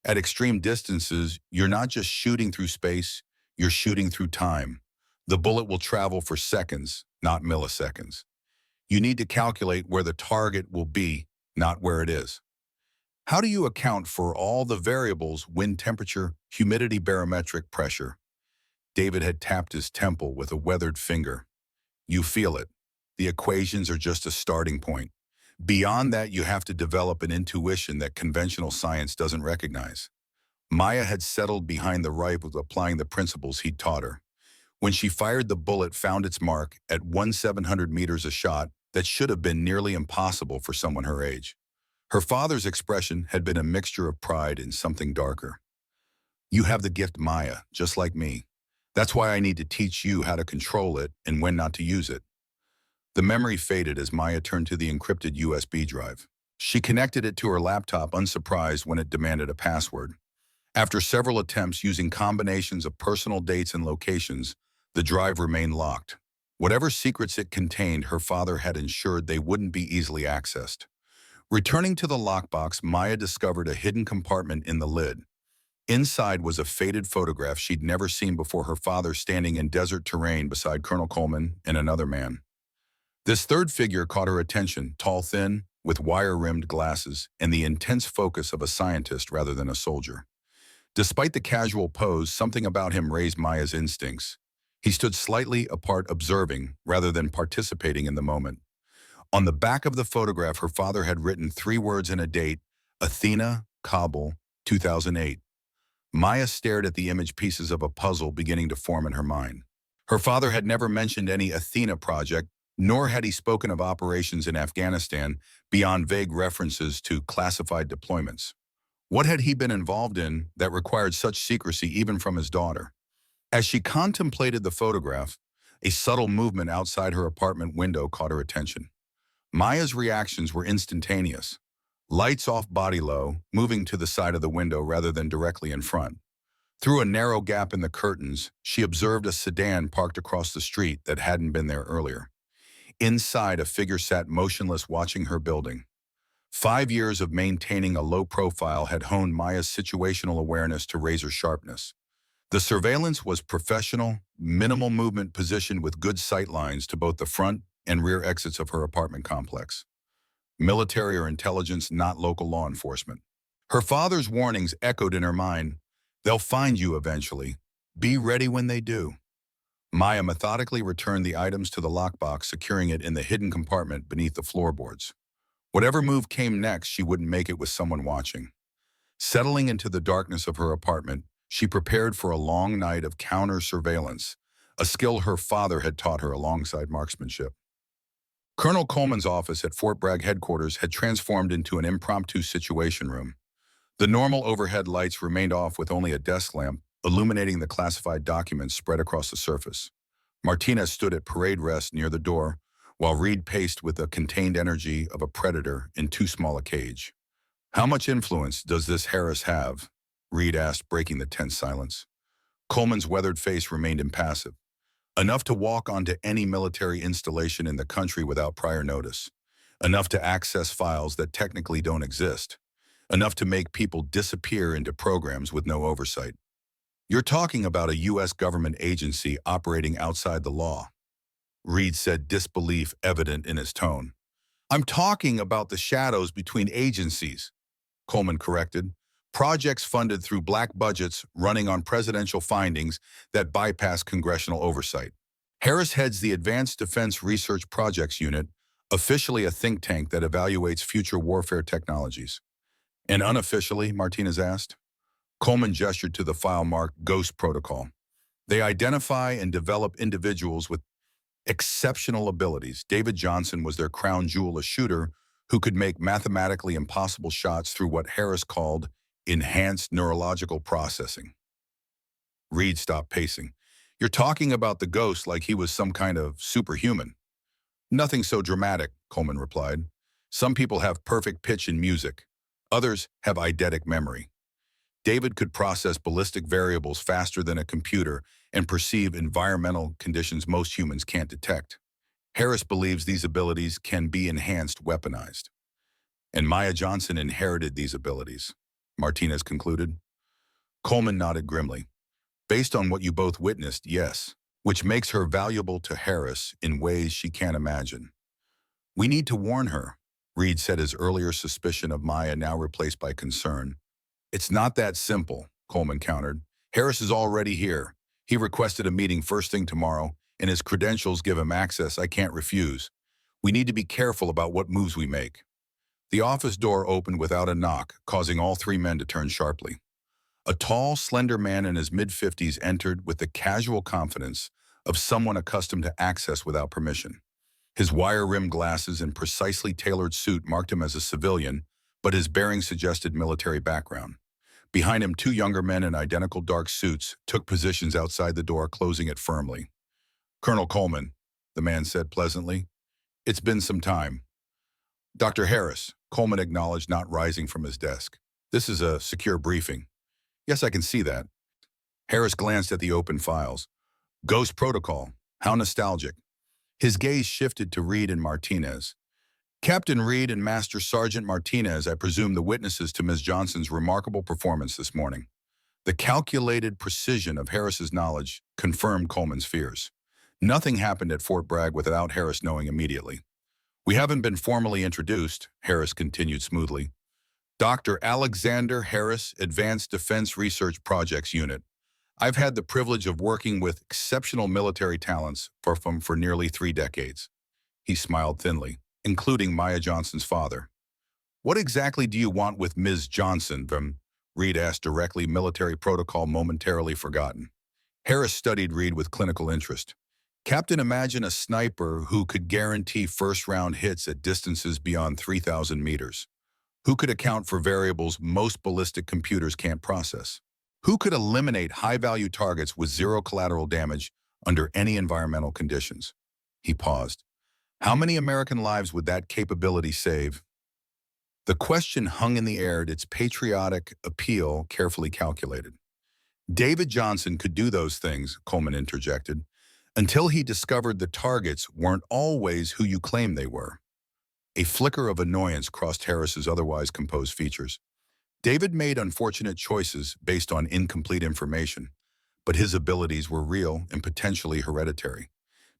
At extreme distances, you're not just shooting through space, you're shooting through time. The bullet will travel for seconds, not milliseconds. You need to calculate where the target will be, not where it is. How do you account for all the variables: wind temperature, humidity, barometric pressure? David had tapped his temple with a weathered finger. You feel it. The equations are just a starting point. Beyond that, you have to develop an intuition that conventional science doesn't recognize. Maya had settled behind the rifle, applying the principles he'd taught her. When she fired, the bullet found its mark at 700 meters a shot that should have been nearly impossible for someone her age. Her father's expression had been a mixture of pride and something darker. You have the gift, Maya, just like me. That's why I need to teach you how to control it and when not to use it. The memory faded as Maya turned to the encrypted USB drive. She connected it to her laptop, unsurprised when it demanded a password. After several attempts using combinations of personal dates and locations, the drive remained locked. Whatever secrets it contained, her father had ensured they wouldn't be easily accessed. Returning to the lockbox, Maya discovered a hidden compartment in the lid. Inside was a faded photograph she'd never seen before, her father standing in desert terrain beside Colonel Coleman and another man. This third figure caught her attention, tall, thin, with wire-rimmed glasses, and the intense focus of a scientist rather than a soldier. Despite the casual pose, something about him raised Maya's instincts. He stood slightly apart, observing rather than participating in the moment. On the back of the photograph, her father had written 3 words and a date: Athena, Kabul, 2008. Maya stared at the image, pieces of a puzzle beginning to form in her mind. Her father had never mentioned any Athena project, nor had he spoken of operations in Afghanistan beyond vague references to classified deployments. What had he been involved in that required such secrecy even from his daughter? As she contemplated the photograph, a subtle movement outside her apartment window caught her attention. Maya's reactions were instantaneous. Lights off, body low, moving to the side of the window rather than directly in front. Through a narrow gap in the curtains, she observed a sedan parked across the street that hadn't been there earlier. Inside, a figure sat motionless, watching her building. 5 years of maintaining a low profile had honed Maya's situational awareness to razor sharpness. The surveillance was professional, minimal movement, positioned with good sight lines to both the front and rear exits of her apartment complex. Military or intelligence, not local law enforcement. Her father's warnings echoed in her mind. They'll find you eventually. Be ready when they do. Maya methodically returned the items to the lockbox, securing it in the hidden compartment beneath the floorboards. Whatever move came next, she wouldn't make it with someone watching. Settling into the darkness of her apartment, she prepared for a long night of counter-surveillance, a skill her father had taught her alongside marksmanship. Colonel Coleman's office at Fort Bragg headquarters had transformed into an impromptu situation room. The normal overhead lights remained off, with only a desk lamp illuminating the classified documents spread across the surface. Martinez stood at parade rest near the door, while Reed paced with the contained energy of a predator in too small a cage. "How much influence does this Harris have?" Reed asked, breaking the tense silence. Coleman's weathered face remained impassive. "Enough to walk onto any military installation in the country without prior notice. Enough to access files that technically don't exist. Enough to make people disappear into programs with no oversight. You're talking about a U.S. government agency operating outside the law," Reed said, disbelief evident in his tone. "I'm talking about the shadows between agencies," Coleman corrected. "Projects funded through black budgets running on presidential findings that bypass congressional oversight. Harris heads the Advanced Defense Research Projects Unit, officially a think tank that evaluates future warfare technologies." "And unofficially?" Martinez asked. Coleman gestured to the file marked Ghost Protocol. "They identify and develop individuals with exceptional abilities. David Johnson was their crown jewel, a shooter who could make mathematically impossible shots through what Harris called enhanced neurological processing." Reed stopped pacing. "You're talking about the ghost like he was some kind of superhuman." "Nothing so dramatic," Coleman replied. "Some people have perfect pitch in music. Others have eidetic memory. David could process ballistic variables faster than a computer and perceive environmental conditions most humans can't detect. Harris believes these abilities can be enhanced, weaponized. And Maya Johnson inherited these abilities," Martinez concluded. Coleman nodded grimly. "Based on what you both witnessed, yes, which makes her valuable to Harris in ways she can't imagine." "We need to warn her," Reed said, his earlier suspicion of Maya now replaced by concern. "It's not that simple," Coleman countered. "Harris is already here. He requested a meeting first thing tomorrow, and his credentials give him access I can't refuse. We need to be careful about what moves we make." The office door opened without a knock, causing all three men to turn sharply. A tall, slender man in his mid-50s entered with the casual confidence of someone accustomed to access without permission. His wire-rimmed glasses and precisely tailored suit marked him as a civilian, but his bearing suggested military background. Behind him, two younger men in identical dark suits took positions outside the door, closing it firmly. "Colonel Coleman," the man said pleasantly. "It's been some time." "Dr. Harris," Coleman acknowledged, not rising from his desk. "This is a secure briefing." "Yes, I can see that." Harris glanced at the open files. "Ghost Protocol. How nostalgic." His gaze shifted to Reed and Martinez. "Captain Reed and Master Sergeant Martinez, I presume the witnesses to Ms. Johnson's remarkable performance this morning." The calculated precision of Harris's knowledge confirmed Coleman's fears. Nothing happened at Fort Bragg without Harris knowing immediately. "We haven't been formally introduced," Harris continued smoothly. "Dr. Alexander Harris, Advanced Defense Research Projects Unit. I've had the privilege of working with exceptional military talents for nearly 3 decades." He smiled thinly. "Including Maya Johnson's father." "What exactly do you want with Ms. Johnson?" Reed asked directly, military protocol momentarily forgotten. Harris studied Reed with clinical interest. "Captain, imagine a sniper who could guarantee first-round hits at distances beyond 3,000 meters. Who could account for variables most ballistic computers can't process? Who could eliminate high-value targets with zero collateral damage under any environmental conditions?" He paused. "How many American lives would that capability save?" The question hung in the air, its patriotic appeal carefully calculated. "David Johnson could do those things," Coleman interjected, "until he discovered the targets weren't always who you claim they were." A flicker of annoyance crossed Harris's otherwise composed features. David made unfortunate choices based on incomplete information, but his abilities were real and potentially hereditary.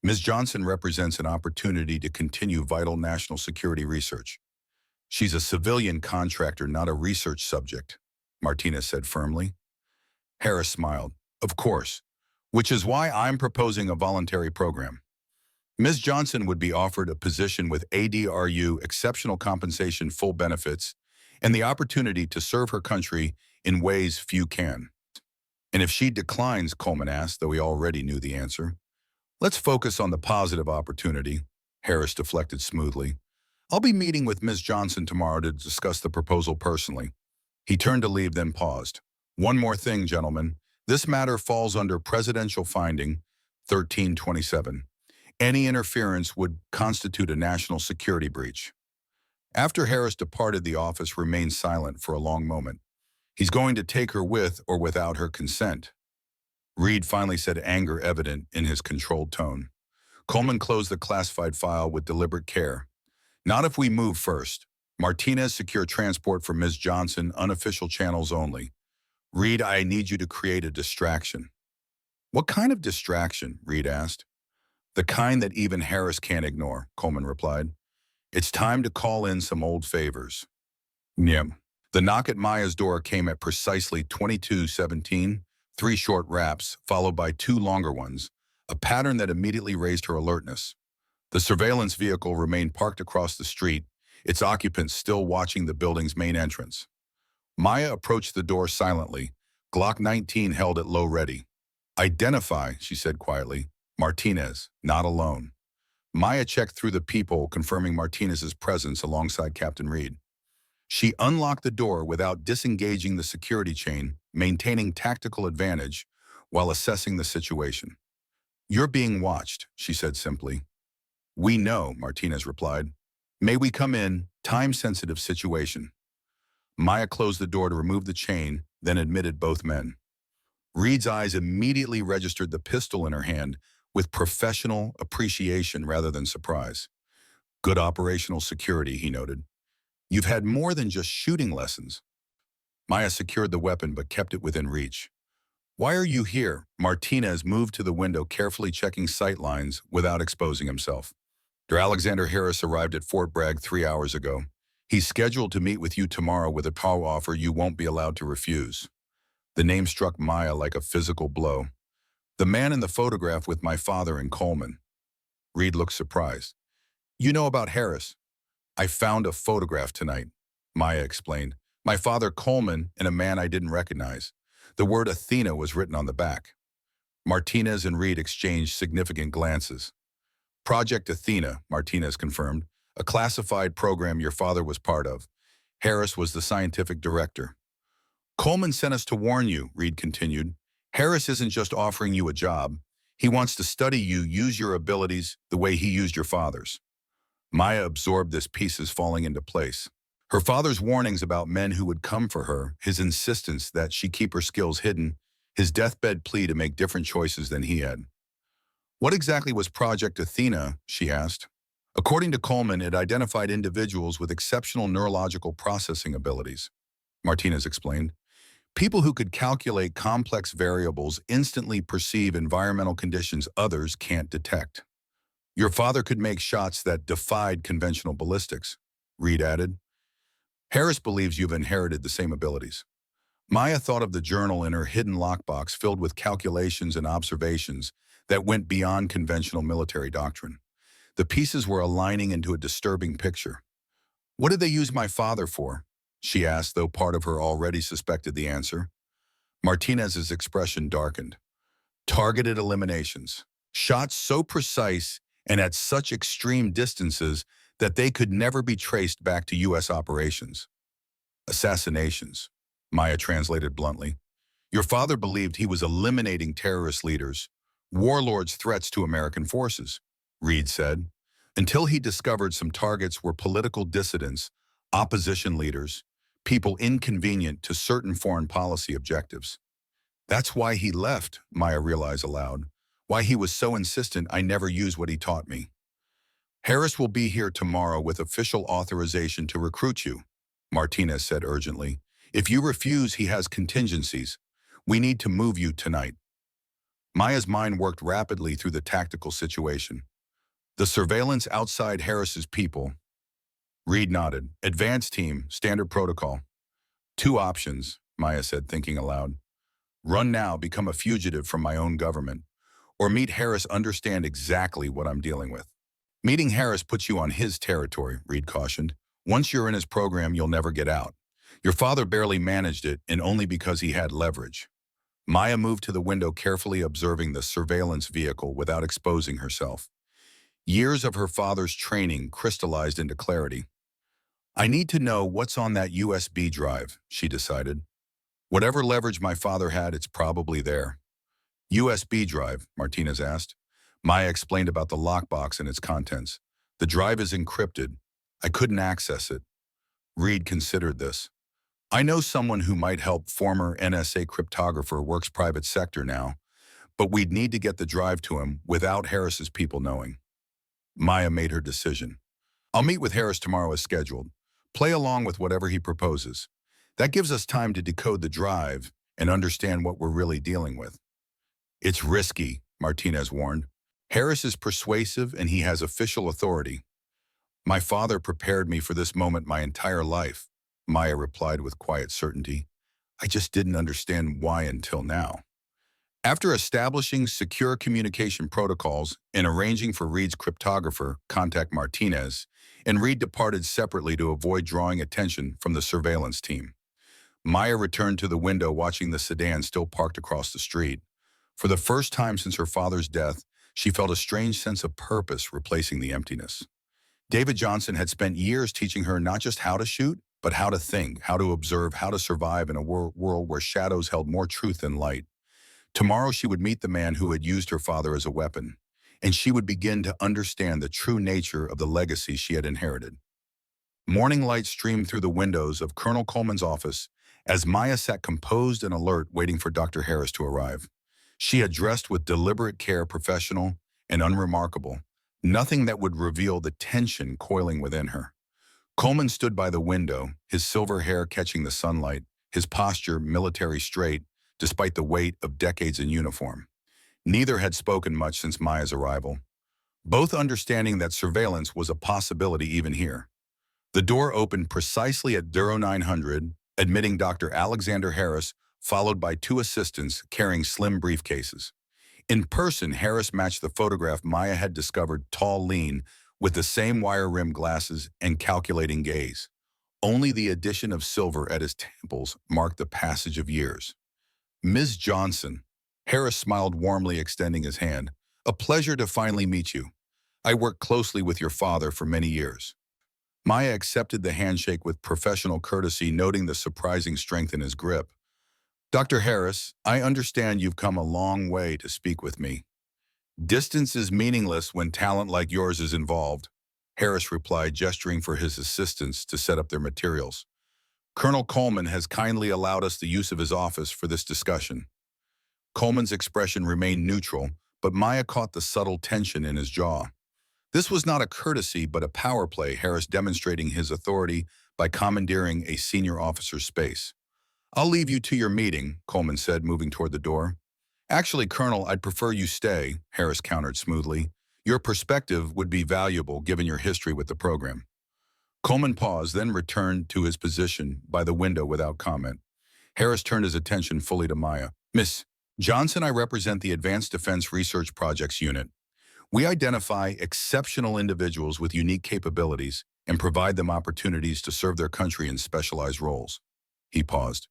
Ms. Johnson represents an opportunity to continue vital national security research. "She's a civilian contractor, not a research subject," Martinez said firmly. Harris smiled. "Of course, which is why I'm proposing a voluntary program. Ms. Johnson would be offered a position with ADRU, exceptional compensation, full benefits, and the opportunity to serve her country in ways few can." "And if she declines," Coleman asked, though he already knew the answer. "Let's focus on the positive opportunity," Harris deflected smoothly. "I'll be meeting with Ms. Johnson tomorrow to discuss the proposal personally." He turned to leave, then paused. "One more thing, gentlemen. This matter falls under Presidential Finding 1327. Any interference would constitute a national security breach. After Harris departed, the office remained silent for a long moment. He's going to take her with or without her consent. Reed finally said, anger evident in his controlled tone. Coleman closed the classified file with deliberate care. Not if we move first. Martinez, secure transport for Ms. Johnson, unofficial channels only. Reed, I need you to create a distraction. What kind of distraction? Reed asked. The kind that even Harris can't ignore, Coleman replied. It's time to call in some old favors. Nym. The knock at Maya's door came at precisely 22:17, 3 short raps, followed by 2 longer ones, a pattern that immediately raised her alertness. The surveillance vehicle remained parked across the street, its occupants still watching the building's main entrance. Maya approached the door silently, Glock 19 held at low ready. Identify, she said quietly. Martinez, not alone. Maya checked through the peephole, confirming Martinez's presence alongside Captain Reed. She unlocked the door without disengaging the security chain, maintaining tactical advantage while assessing the situation. You're being watched, she said simply. We know, Martinez replied. May we come in? Time-sensitive situation. Maya closed the door to remove the chain, then admitted both men. Reed's eyes immediately registered the pistol in her hand with professional appreciation rather than surprise. Good operational security, he noted. You've had more than just shooting lessons. Maya secured the weapon but kept it within reach. Why are you here? Martinez moved to the window, carefully checking sight lines without exposing himself. Dr. Alexander Harris arrived at Fort Bragg 3 hours ago. He's scheduled to meet with you tomorrow with a power offer you won't be allowed to refuse. The name struck Maya like a physical blow. The man in the photograph with my father and Coleman. Reed looked surprised. You know about Harris? I found a photograph tonight, Maya explained. My father Coleman and a man I didn't recognize. The word Athena was written on the back. Martinez and Reed exchanged significant glances. Project Athena, Martinez confirmed, a classified program your father was part of. Harris was the scientific director. Coleman sent us to warn you, Reed continued. Harris isn't just offering you a job. He wants to study you, use your abilities the way he used your father's. Maya absorbed this, pieces falling into place. Her father's warnings about men who would come for her, his insistence that she keep her skills hidden, his deathbed plea to make different choices than he had. What exactly was Project Athena, she asked. According to Coleman, it identified individuals with exceptional neurological processing abilities, Martinez explained. People who could calculate complex variables, instantly perceive environmental conditions others can't detect. Your father could make shots that defied conventional ballistics, Reed added. Harris believes you've inherited the same abilities. Maya thought of the journal in her hidden lockbox filled with calculations and observations that went beyond conventional military doctrine. The pieces were aligning into a disturbing picture. What did they use my father for? She asked, though part of her already suspected the answer. Martinez's expression darkened. Targeted eliminations. Shots so precise and at such extreme distances that they could never be traced back to U.S. operations. Assassinations, Maya translated bluntly. Your father believed he was eliminating terrorist leaders, warlords' threats to American forces, Reed said, until he discovered some targets were political dissidents, opposition leaders, people inconvenient to certain foreign policy objectives. That's why he left, Maya realized aloud, why he was so insistent I never use what he taught me. Harris will be here tomorrow with official authorization to recruit you, Martinez said urgently. If you refuse, he has contingencies. We need to move you tonight. Maya's mind worked rapidly through the tactical situation. The surveillance outside Harris's people. Reed nodded. Advanced team, standard protocol. 2 options, Maya said, thinking aloud. Run now, become a fugitive from my own government. Or meet Harris, understand exactly what I'm dealing with. Meeting Harris puts you on his territory, Reed cautioned. Once you're in his program, you'll never get out. Your father barely managed it, and only because he had leverage. Maya moved to the window, carefully observing the surveillance vehicle without exposing herself. Years of her father's training crystallized into clarity. I need to know what's on that USB drive, she decided. Whatever leverage my father had, it's probably there. USB drive, Martinez asked. Maya explained about the lockbox and its contents. The drive is encrypted. I couldn't access it. Reed considered this. I know someone who might help. Former NSA cryptographer, works private sector now, but we'd need to get the drive to him without Harris's people knowing. Maya made her decision. I'll meet with Harris tomorrow as scheduled. Play along with whatever he proposes. That gives us time to decode the drive and understand what we're really dealing with. It's risky, Martinez warned. Harris is persuasive and he has official authority. My father prepared me for this moment my entire life, Maya replied with quiet certainty. I just didn't understand why until now. After establishing secure communication protocols and arranging for Reed's cryptographer, contact Martinez, and Reed departed separately to avoid drawing attention from the surveillance team. Maya returned to the window watching the sedan still parked across the street. For the first time since her father's death, she felt a strange sense of purpose replacing the emptiness. David Johnson had spent years teaching her not just how to shoot, but how to think, how to observe, how to survive in a world where shadows held more truth than light. Tomorrow she would meet the man who had used her father as a weapon, and she would begin to understand the true nature of the legacy she had inherited. Morning light streamed through the windows of Colonel Coleman's office as Maya sat composed and alert waiting for Dr. Harris to arrive. She had dressed with deliberate care, professional and unremarkable, nothing that would reveal the tension coiling within her. Coleman stood by the window, his silver hair catching the sunlight, his posture military straight, despite the weight of decades in uniform. Neither had spoken much since Maya's arrival, both understanding that surveillance was a possibility even here. The door opened precisely at 0900, admitting Dr. Alexander Harris, followed by two assistants carrying slim briefcases. In person, Harris matched the photograph Maya had discovered, tall, lean, with the same wire-rimmed glasses and calculating gaze. Only the addition of silver at his temples marked the passage of years. Ms. Johnson, Harris smiled warmly, extending his hand. A pleasure to finally meet you. I worked closely with your father for many years. Maya accepted the handshake with professional courtesy, noting the surprising strength in his grip. Dr. Harris, I understand you've come a long way to speak with me. Distance is meaningless when talent like yours is involved, Harris replied, gesturing for his assistants to set up their materials. Colonel Coleman has kindly allowed us the use of his office for this discussion. Coleman's expression remained neutral, but Maya caught the subtle tension in his jaw. This was not a courtesy, but a power play, Harris demonstrating his authority by commandeering a senior officer's space. I'll leave you to your meeting, Coleman said, moving toward the door. Actually, Colonel, I'd prefer you stay, Harris countered smoothly. Your perspective would be valuable given your history with the program. Coleman paused, then returned to his position by the window without comment. Harris turned his attention fully to Maya. Miss Johnson, I represent the Advanced Defense Research Projects Unit. We identify exceptional individuals with unique capabilities and provide them opportunities to serve their country in specialized roles. He paused.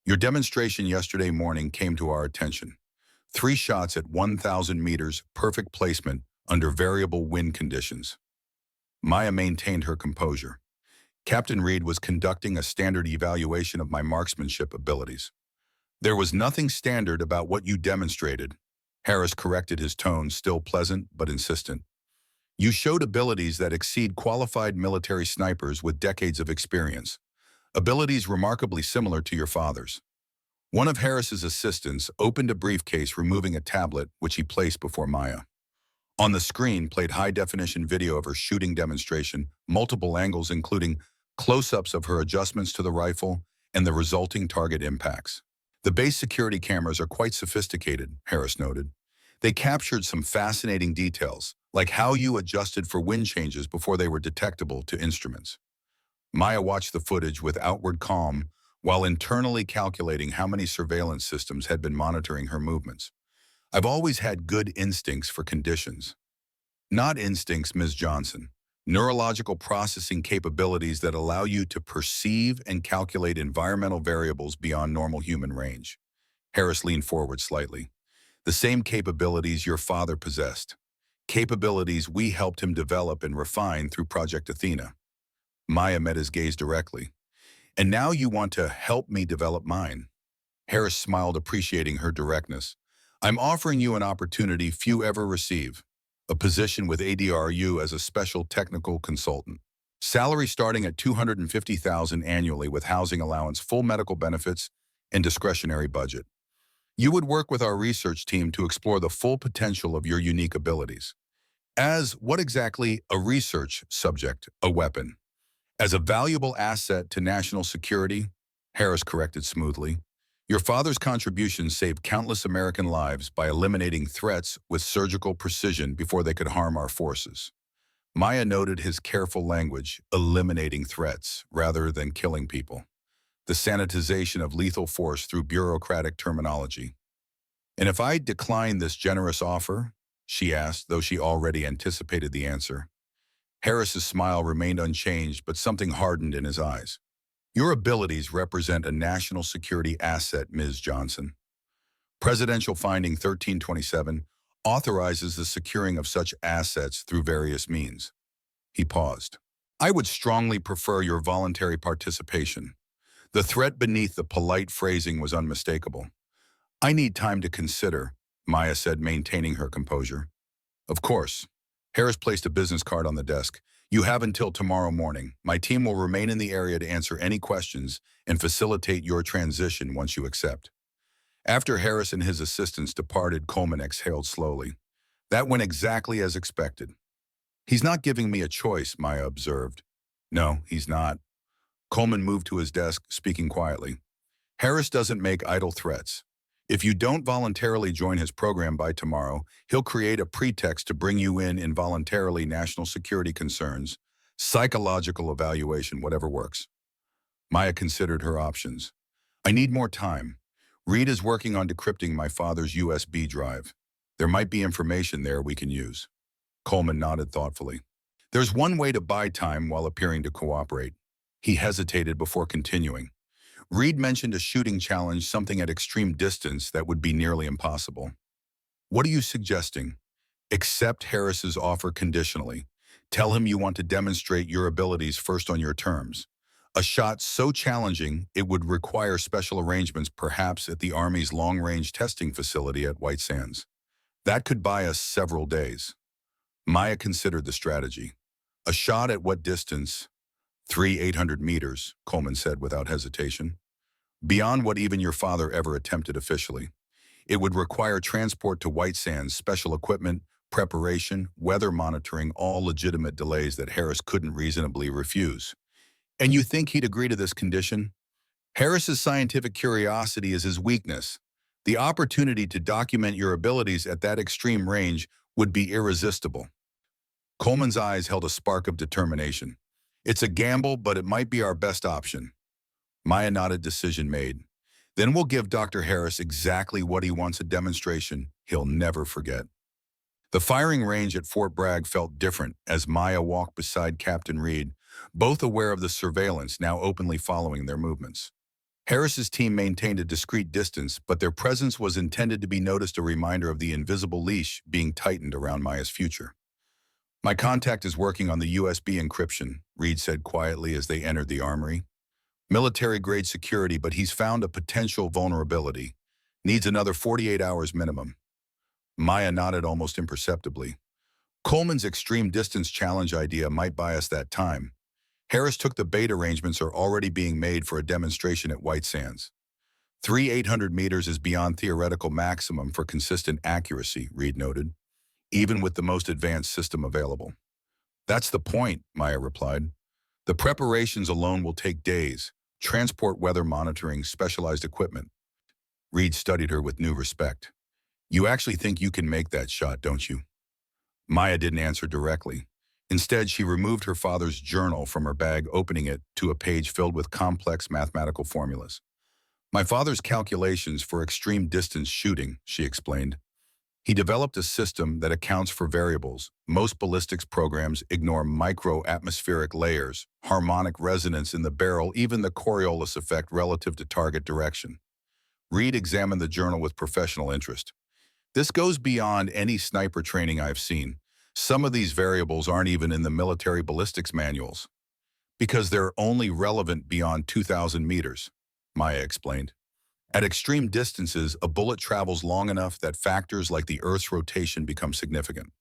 Your demonstration yesterday morning came to our attention. 3 shots at 1,000 meters, perfect placement under variable wind conditions. Maya maintained her composure. Captain Reed was conducting a standard evaluation of my marksmanship abilities. There was nothing standard about what you demonstrated. Harris corrected his tone, still pleasant but insistent. You showed abilities that exceed qualified military snipers with decades of experience. Abilities remarkably similar to your father's. One of Harris's assistants opened a briefcase, removing a tablet, which he placed before Maya. On the screen played high-definition video of her shooting demonstration, multiple angles including close-ups of her adjustments to the rifle and the resulting target impacts. The base security cameras are quite sophisticated, Harris noted. They captured some fascinating details, like how you adjusted for wind changes before they were detectable to instruments. Maya watched the footage with outward calm while internally calculating how many surveillance systems had been monitoring her movements. I've always had good instincts for conditions. Not instincts, Ms. Johnson. Neurological processing capabilities that allow you to perceive and calculate environmental variables beyond normal human range. Harris leaned forward slightly. The same capabilities your father possessed. Capabilities we helped him develop and refine through Project Athena. Maya met his gaze directly. And now you want to help me develop mine. Harris smiled, appreciating her directness. I'm offering you an opportunity few ever receive, a position with ADRU as a special technical consultant. Salary starting at $250,000 annually with housing allowance, full medical benefits, and discretionary budget. You would work with our research team to explore the full potential of your unique abilities. As what exactly? A research subject, a weapon. As a valuable asset to national security, Harris corrected smoothly. Your father's contributions saved countless American lives by eliminating threats with surgical precision before they could harm our forces. Maya noted his careful language, eliminating threats rather than killing people. The sanitization of lethal force through bureaucratic terminology. And if I decline this generous offer? She asked, though she already anticipated the answer. Harris's smile remained unchanged, but something hardened in his eyes. Your abilities represent a national security asset, Ms. Johnson. Presidential Finding 1327 authorizes the securing of such assets through various means. He paused. I would strongly prefer your voluntary participation. The threat beneath the polite phrasing was unmistakable. I need time to consider, Maya said, maintaining her composure. Of course. Harris placed a business card on the desk. You have until tomorrow morning. My team will remain in the area to answer any questions and facilitate your transition once you accept. After Harris and his assistants departed, Coleman exhaled slowly. That went exactly as expected. He's not giving me a choice, Maya observed. No, he's not. Coleman moved to his desk, speaking quietly. Harris doesn't make idle threats. If you don't voluntarily join his program by tomorrow, he'll create a pretext to bring you in involuntarily. National security concerns, psychological evaluation, whatever works. Maya considered her options. I need more time. Reed is working on decrypting my father's USB drive. There might be information there we can use. Coleman nodded thoughtfully. There's one way to buy time while appearing to cooperate. He hesitated before continuing. Reed mentioned a shooting challenge, something at extreme distance that would be nearly impossible. What are you suggesting? Accept Harris's offer conditionally. Tell him you want to demonstrate your abilities first on your terms. A shot so challenging it would require special arrangements, perhaps at the Army's long-range testing facility at White Sands. That could buy us several days. Maya considered the strategy. A shot at what distance? 800 meters, Coleman said without hesitation. Beyond what even your father ever attempted officially. It would require transport to White Sands, special equipment, preparation, weather monitoring, all legitimate delays that Harris couldn't reasonably refuse. And you think he'd agree to this condition? Harris's scientific curiosity is his weakness. The opportunity to document your abilities at that extreme range would be irresistible. Coleman's eyes held a spark of determination. It's a gamble, but it might be our best option. Maya nodded, decision made. Then we'll give Dr. Harris exactly what he wants, a demonstration he'll never forget. The firing range at Fort Bragg felt different as Maya walked beside Captain Reed, both aware of the surveillance now openly following their movements. Harris's team maintained a discreet distance, but their presence was intended to be noticed, a reminder of the invisible leash being tightened around Maya's future. My contact is working on the USB encryption, Reed said quietly as they entered the Armory. Military-grade security, but he's found a potential vulnerability. Needs another 48 hours minimum. Maya nodded almost imperceptibly. Coleman's extreme distance challenge idea might buy us that time. Harris took the bait. Arrangements are already being made for a demonstration at White Sands. 800 meters is beyond theoretical maximum for consistent accuracy, Reed noted, even with the most advanced system available. That's the point, Maya replied. The preparations alone will take days. Transport, weather monitoring, specialized equipment. Reed studied her with new respect. You actually think you can make that shot, don't you? Maya didn't answer directly. Instead, she removed her father's journal from her bag, opening it to a page filled with complex mathematical formulas. My father's calculations for extreme distance shooting, she explained. He developed a system that accounts for variables. Most ballistics programs ignore micro-atmospheric layers, harmonic resonance in the barrel, even the Coriolis effect relative to target direction. Reed examined the journal with professional interest. This goes beyond any sniper training I've seen. Some of these variables aren't even in the military ballistics manuals, because they're only relevant beyond 2,000 meters, Maya explained. At extreme distances, a bullet travels long enough that factors like the Earth's rotation become significant.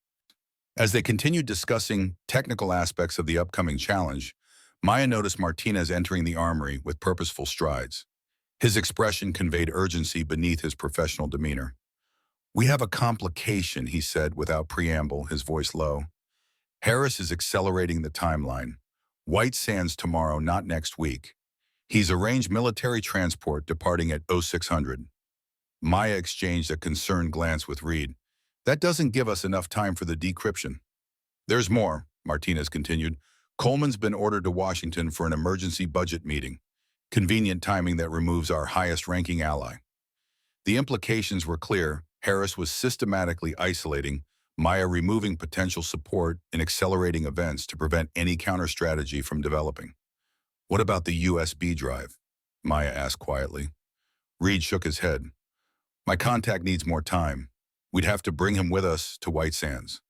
As they continued discussing technical aspects of the upcoming challenge, Maya noticed Martinez entering the armory with purposeful strides. His expression conveyed urgency beneath his professional demeanor. "We have a complication," he said without preamble, his voice low. "Harris is accelerating the timeline. White Sands tomorrow, not next week. He's arranged military transport departing at 0600. Maya exchanged a concerned glance with Reed. "That doesn't give us enough time for the decryption." "There's more," Martinez continued. "Coleman's been ordered to Washington for an emergency budget meeting. Convenient timing that removes our highest-ranking ally." The implications were clear. Harris was systematically isolating, Maya removing potential support and accelerating events to prevent any counter-strategy from developing. "What about the USB drive?" Maya asked quietly. Reed shook his head. "My contact needs more time. We'd have to bring him with us to White Sands."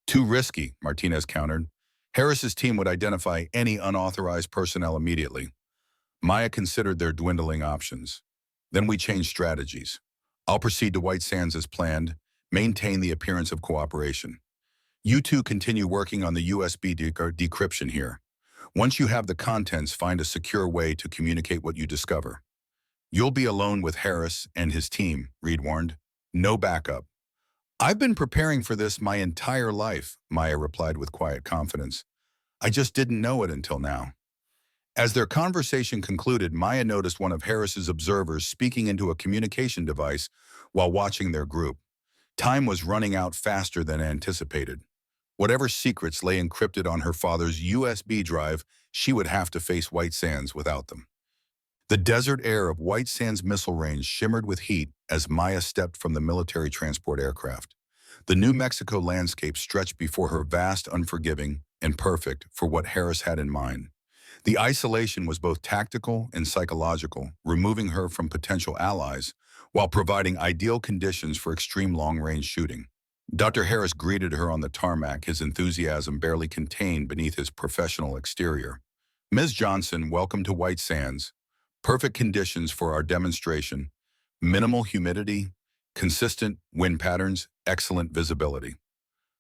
"Too risky," Martinez countered. "Harris's team would identify any unauthorized personnel immediately." Maya considered their dwindling options. "Then we changed strategies. I'll proceed to White Sands as planned, maintain the appearance of cooperation. You two continue working on the USB decryption here. Once you have the contents, find a secure way to communicate what you discover." "You'll be alone with Harris and his team," Reed warned. "No backup." "I've been preparing for this my entire life," Maya replied with quiet confidence. "I just didn't know it until now." As their conversation concluded, Maya noticed one of Harris's observers speaking into a communication device while watching their group. Time was running out faster than anticipated. Whatever secrets lay encrypted on her father's USB drive, she would have to face White Sands without them. The desert air of White Sands missile range shimmered with heat as Maya stepped from the military transport aircraft. The New Mexico landscape stretched before her, vast, unforgiving, and perfect for what Harris had in mind. The isolation was both tactical and psychological, removing her from potential allies while providing ideal conditions for extreme long-range shooting. Dr. Harris greeted her on the tarmac, his enthusiasm barely contained beneath his professional exterior. "Ms. Johnson, welcome to White Sands. Perfect conditions for our demonstration. Minimal humidity, consistent wind patterns, excellent visibility."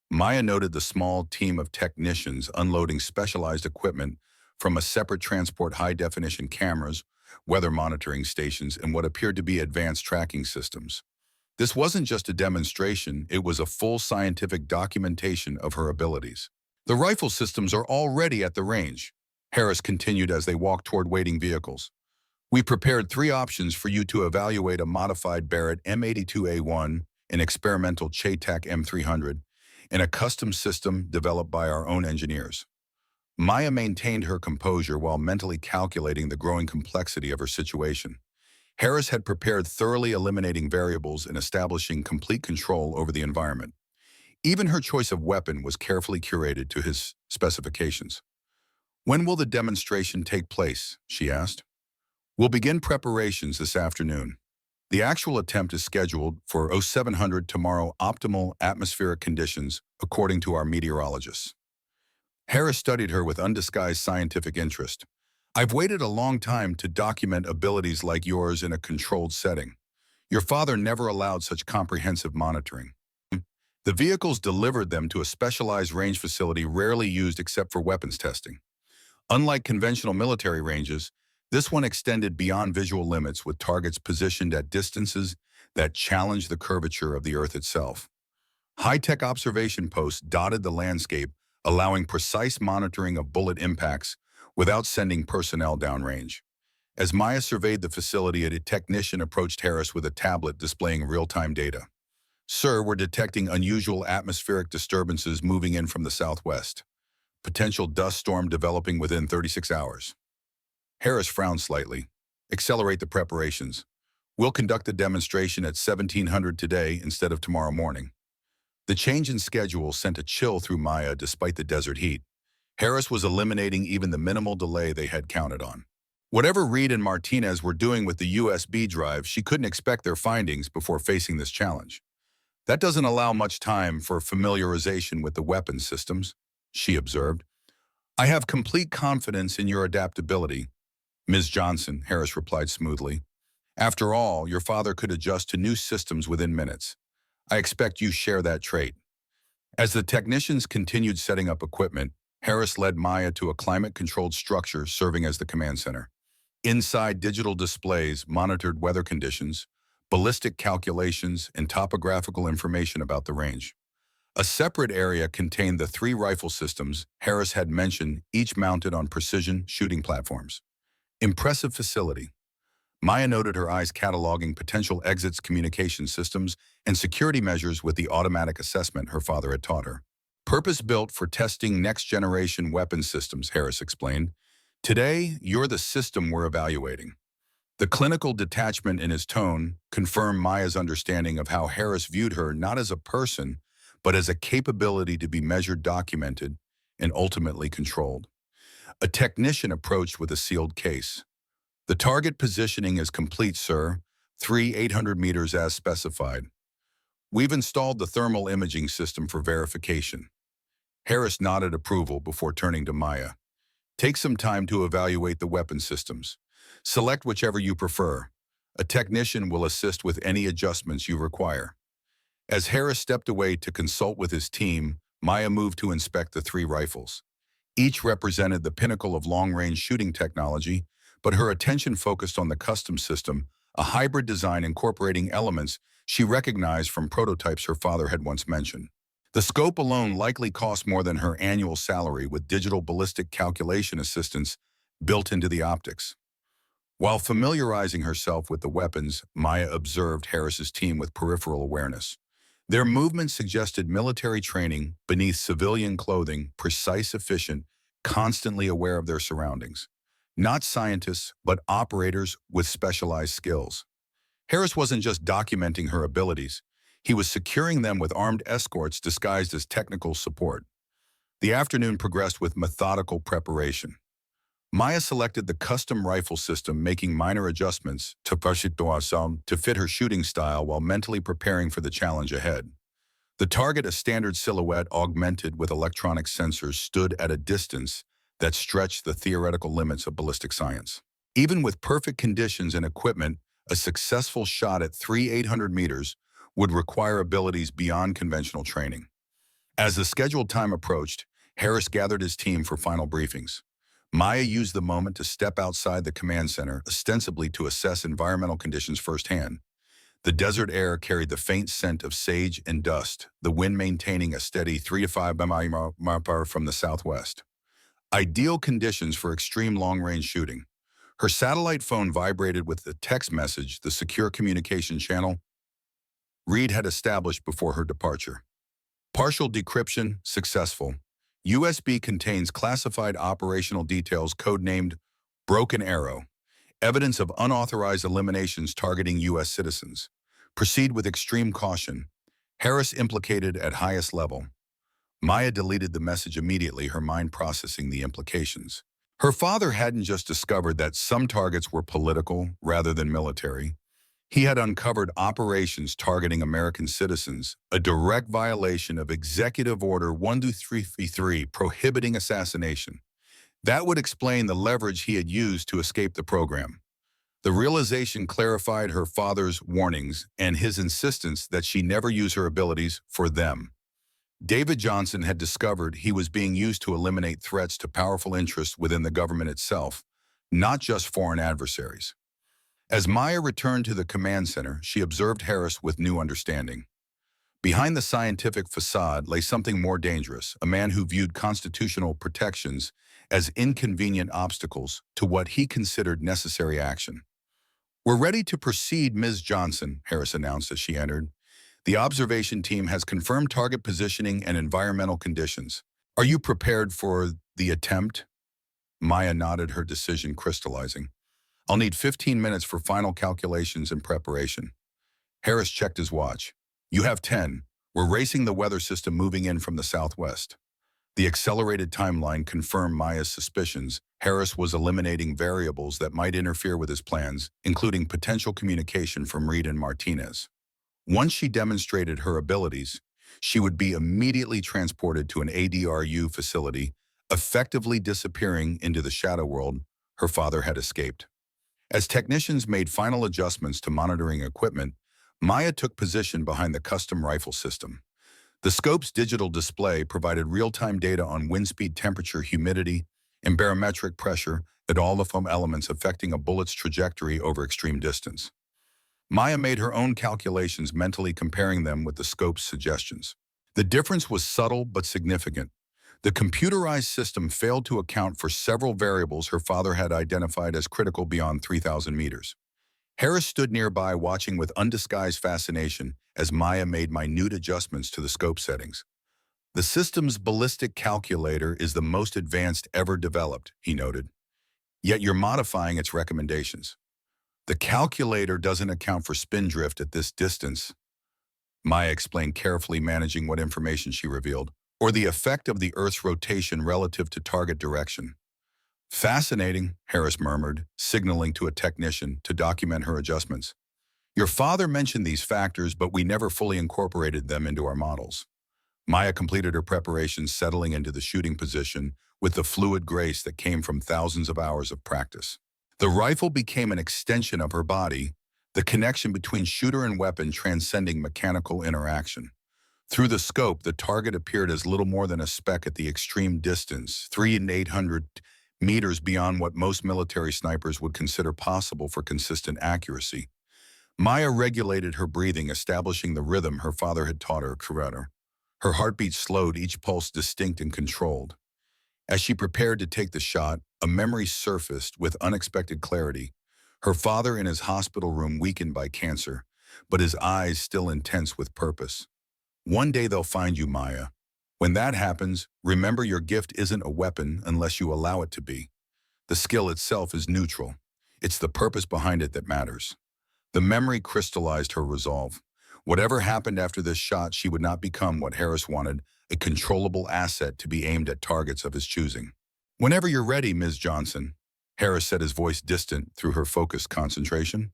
Maya noted the small team of technicians unloading specialized equipment from a separate transport, high-definition cameras, weather monitoring stations, and what appeared to be advanced tracking systems. This wasn't just a demonstration, it was a full scientific documentation of her abilities. "The rifle systems are already at the range," Harris continued as they walked toward waiting vehicles. "We prepared 3 options for you to evaluate: a modified Barrett M82A1, an experimental Chaytak M300, and a custom system developed by our own engineers." Maya maintained her composure while mentally calculating the growing complexity of her situation. Harris had prepared, thoroughly eliminating variables and establishing complete control over the environment. Even her choice of weapon was carefully curated to his specifications. "When will the demonstration take place?" she asked. "We'll begin preparations this afternoon. The actual attempt is scheduled for 0700 tomorrow, optimal atmospheric conditions, according to our meteorologists." Harris studied her with undisguised scientific interest. "I've waited a long time to document abilities like yours in a controlled setting. Your father never allowed such comprehensive monitoring. The vehicles delivered them to a specialized range facility rarely used except for weapons testing. Unlike conventional military ranges, this one extended beyond visual limits with targets positioned at distances that challenged the curvature of the Earth itself. High-tech observation posts dotted the landscape, allowing precise monitoring of bullet impacts without sending personnel downrange. As Maya surveyed the facility, a technician approached Harris with a tablet displaying real-time data. "Sir, we're detecting unusual atmospheric disturbances moving in from the southwest. Potential dust storm developing within 36 hours. Harris frowned slightly. "Accelerate the preparations. We'll conduct the demonstration at 1700 today instead of tomorrow morning." The change in schedule sent a chill through Maya despite the desert heat. Harris was eliminating even the minimal delay they had counted on. Whatever Reed and Martinez were doing with the USB drive, she couldn't expect their findings before facing this challenge. "That doesn't allow much time for familiarization with the weapon systems," she observed. "I have complete confidence in your adaptability, Ms. Johnson," Harris replied smoothly. After all, your father could adjust to new systems within minutes. I expect you share that trait. As the technicians continued setting up equipment, Harris led Maya to a climate-controlled structure serving as the command center. Inside, digital displays monitored weather conditions, ballistic calculations, and topographical information about the range. A separate area contained the three rifle systems Harris had mentioned, each mounted on precision shooting platforms. Impressive facility. Maya noted, her eyes cataloging potential exits, communication systems, and security measures with the automatic assessment her father had taught her. Purpose-built for testing next-generation weapon systems, Harris explained. Today, you're the system we're evaluating. The clinical detachment in his tone confirmed Maya's understanding of how Harris viewed her not as a person, but as a capability to be measured, documented, and ultimately controlled. A technician approached with a sealed case. The target positioning is complete, sir. 800 meters as specified. We've installed the thermal imaging system for verification. Harris nodded approval before turning to Maya. Take some time to evaluate the weapon systems. Select whichever you prefer. A technician will assist with any adjustments you require. As Harris stepped away to consult with his team, Maya moved to inspect the three rifles. Each represented the pinnacle of long-range shooting technology, but her attention focused on the custom system, a hybrid design incorporating elements she recognized from prototypes her father had once mentioned. The scope alone likely cost more than her annual salary, with digital ballistic calculation assistance built into the optics. While familiarizing herself with the weapons, Maya observed Harris's team with peripheral awareness. Their movements suggested military training beneath civilian clothing, precise, efficient, constantly aware of their surroundings. Not scientists, but operators with specialized skills. Harris wasn't just documenting her abilities, he was securing them with armed escorts disguised as technical support. The afternoon progressed with methodical preparation. Maya selected the custom rifle system, making minor adjustments to fit her shooting style while mentally preparing for the challenge ahead. The target, a standard silhouette augmented with electronic sensors, stood at a distance that stretched the theoretical limits of ballistic science. Even with perfect conditions and equipment, a successful shot at 800 meters would require abilities beyond conventional training. As the scheduled time approached, Harris gathered his team for final briefings. Maya used the moment to step outside the command center, ostensibly to assess environmental conditions firsthand. The desert air carried the faint scent of sage and dust, the wind maintaining a steady 3 to 5 mph from the southwest. Ideal conditions for extreme long-range shooting. Her satellite phone vibrated with the text message, the secure communication channel Reed had established before her departure. Partial decryption successful. USB contains classified operational details codenamed Broken Arrow. Evidence of unauthorized eliminations targeting U.S. citizens. Proceed with extreme caution. Harris implicated at highest level. Maya deleted the message immediately, her mind processing the implications. Her father hadn't just discovered that some targets were political rather than military. He had uncovered operations targeting American citizens, a direct violation of Executive Order 12333 prohibiting assassination. That would explain the leverage he had used to escape the program. The realization clarified her father's warnings and his insistence that she never use her abilities for them. David Johnson had discovered he was being used to eliminate threats to powerful interests within the government itself, not just foreign adversaries. As Maya returned to the command center, she observed Harris with new understanding. Behind the scientific facade lay something more dangerous, a man who viewed constitutional protections as inconvenient obstacles to what he considered necessary action. "We're ready to proceed, Ms. Johnson," Harris announced as she entered. "The observation team has confirmed target positioning and environmental conditions. Are you prepared for the attempt?" Maya nodded, her decision crystallizing. "I'll need 15 minutes for final calculations and preparation." Harris checked his watch. "You have 10. We're racing the weather system moving in from the southwest." The accelerated timeline confirmed Maya's suspicions. Harris was eliminating variables that might interfere with his plans, including potential communication from Reed and Martinez. Once she demonstrated her abilities, she would be immediately transported to an ADRU facility, effectively disappearing into the shadow world her father had escaped. As technicians made final adjustments to monitoring equipment, Maya took position behind the custom rifle system. The scope's digital display provided real-time data on wind speed, temperature, humidity, and barometric pressure at all the foam elements affecting a bullet's trajectory over extreme distance. Maya made her own calculations, mentally comparing them with the scope's suggestions. The difference was subtle but significant. The computerized system failed to account for several variables her father had identified as critical beyond 3,000 meters. Harris stood nearby, watching with undisguised fascination as Maya made minute adjustments to the scope settings. "The system's ballistic calculator is the most advanced ever developed," he noted. "Yet you're modifying its recommendations. The calculator doesn't account for spin drift at this distance," Maya explained, carefully managing what information she revealed, "or the effect of the Earth's rotation relative to target direction." "Fascinating," Harris murmured, signaling to a technician to document her adjustments. "Your father mentioned these factors, but we never fully incorporated them into our models." Maya completed her preparations, settling into the shooting position with the fluid grace that came from thousands of hours of practice. The rifle became an extension of her body, the connection between shooter and weapon transcending mechanical interaction. Through the scope, the target appeared as little more than a speck at the extreme distance, 3,800 meters beyond what most military snipers would consider possible for consistent accuracy. Maya regulated her breathing, establishing the rhythm her father had taught her. Her heartbeat slowed, each pulse distinct and controlled. As she prepared to take the shot, a memory surfaced with unexpected clarity. Her father in his hospital room, weakened by cancer, but his eyes still intense with purpose. "One day they'll find you, Maya. When that happens, remember your gift isn't a weapon unless you allow it to be. The skill itself is neutral. It's the purpose behind it that matters." The memory crystallized her resolve. Whatever happened after this shot, she would not become what Harris wanted, a controllable asset to be aimed at targets of his choosing. "Whenever you're ready, Ms. Johnson," Harris said, his voice distant through her focused concentration.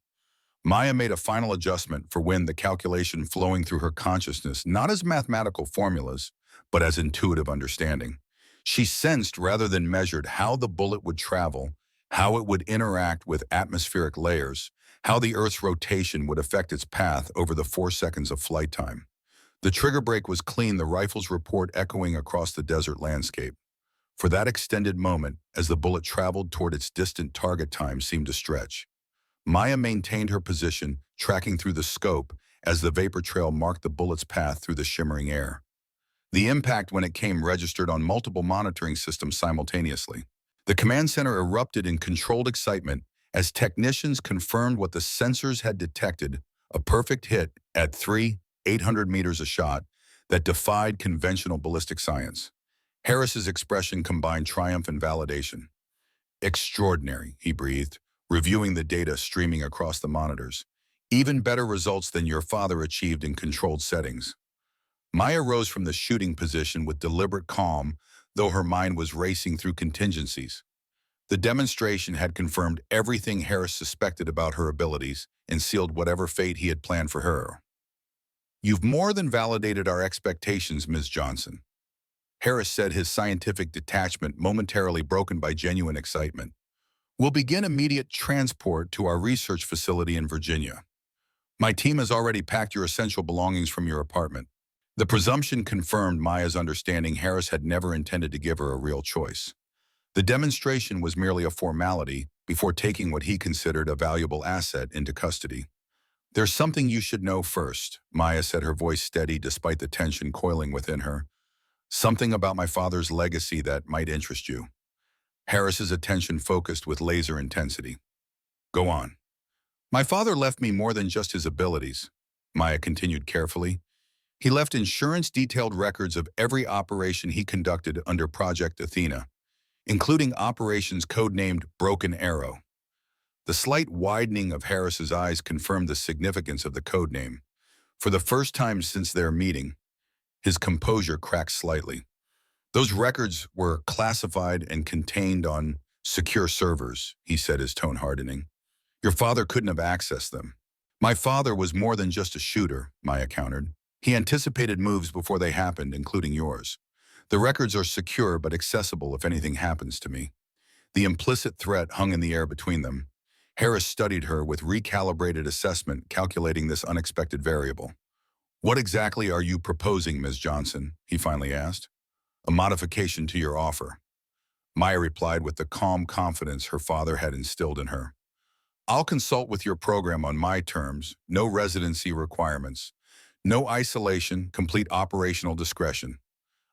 Maya made a final adjustment for when, the calculation flowing through her consciousness, not as mathematical formulas, but as intuitive understanding. She sensed rather than measured how the bullet would travel, how it would interact with atmospheric layers, how the Earth's rotation would affect its path over the 4 seconds of flight time. The trigger brake was clean, the rifle's report echoing across the desert landscape. For that extended moment, as the bullet traveled toward its distant target, time seemed to stretch. Maya maintained her position, tracking through the scope as the vapor trail marked the bullet's path through the shimmering air. The impact, when it came, registered on multiple monitoring systems simultaneously. The command center erupted in controlled excitement as technicians confirmed what the sensors had detected: a perfect hit at 3,800 meters a shot that defied conventional ballistic science. Harris's expression combined triumph and validation. "Extraordinary," he breathed, reviewing the data streaming across the monitors. "Even better results than your father achieved in controlled settings." Maya rose from the shooting position with deliberate calm, though her mind was racing through contingencies. The demonstration had confirmed everything Harris suspected about her abilities and sealed whatever fate he had planned for her. "You've more than validated our expectations, Ms. Johnson," Harris said, his scientific detachment momentarily broken by genuine excitement. "We'll begin immediate transport to our research facility in Virginia. My team has already packed your essential belongings from your apartment." The presumption confirmed Maya's understanding. Harris had never intended to give her a real choice. The demonstration was merely a formality before taking what he considered a valuable asset into custody. "There's something you should know first," Maya said, her voice steady despite the tension coiling within her. "Something about my father's legacy that might interest you." Harris's attention focused with laser intensity. "Go on." "My father left me more than just his abilities," Maya continued carefully. "He left insurance-detailed records of every operation he conducted under Project Athena, including operations codenamed Broken Arrow." The slight widening of Harris's eyes confirmed the significance of the codename. For the first time since their meeting, his composure cracked slightly. "Those records were classified and contained on secure servers," he said, his tone hardening. "Your father couldn't have accessed them." "My father was more than just a shooter," Maya countered. "He anticipated moves before they happened, including yours. The records are secure but accessible if anything happens to me." The implicit threat hung in the air between them. Harris studied her with recalibrated assessment, calculating this unexpected variable. "What exactly are you proposing, Ms. Johnson?" he finally asked. "A modification to your offer." Maya replied with the calm confidence her father had instilled in her. "I'll consult with your program on my terms, no residency requirements, no isolation, complete operational discretion.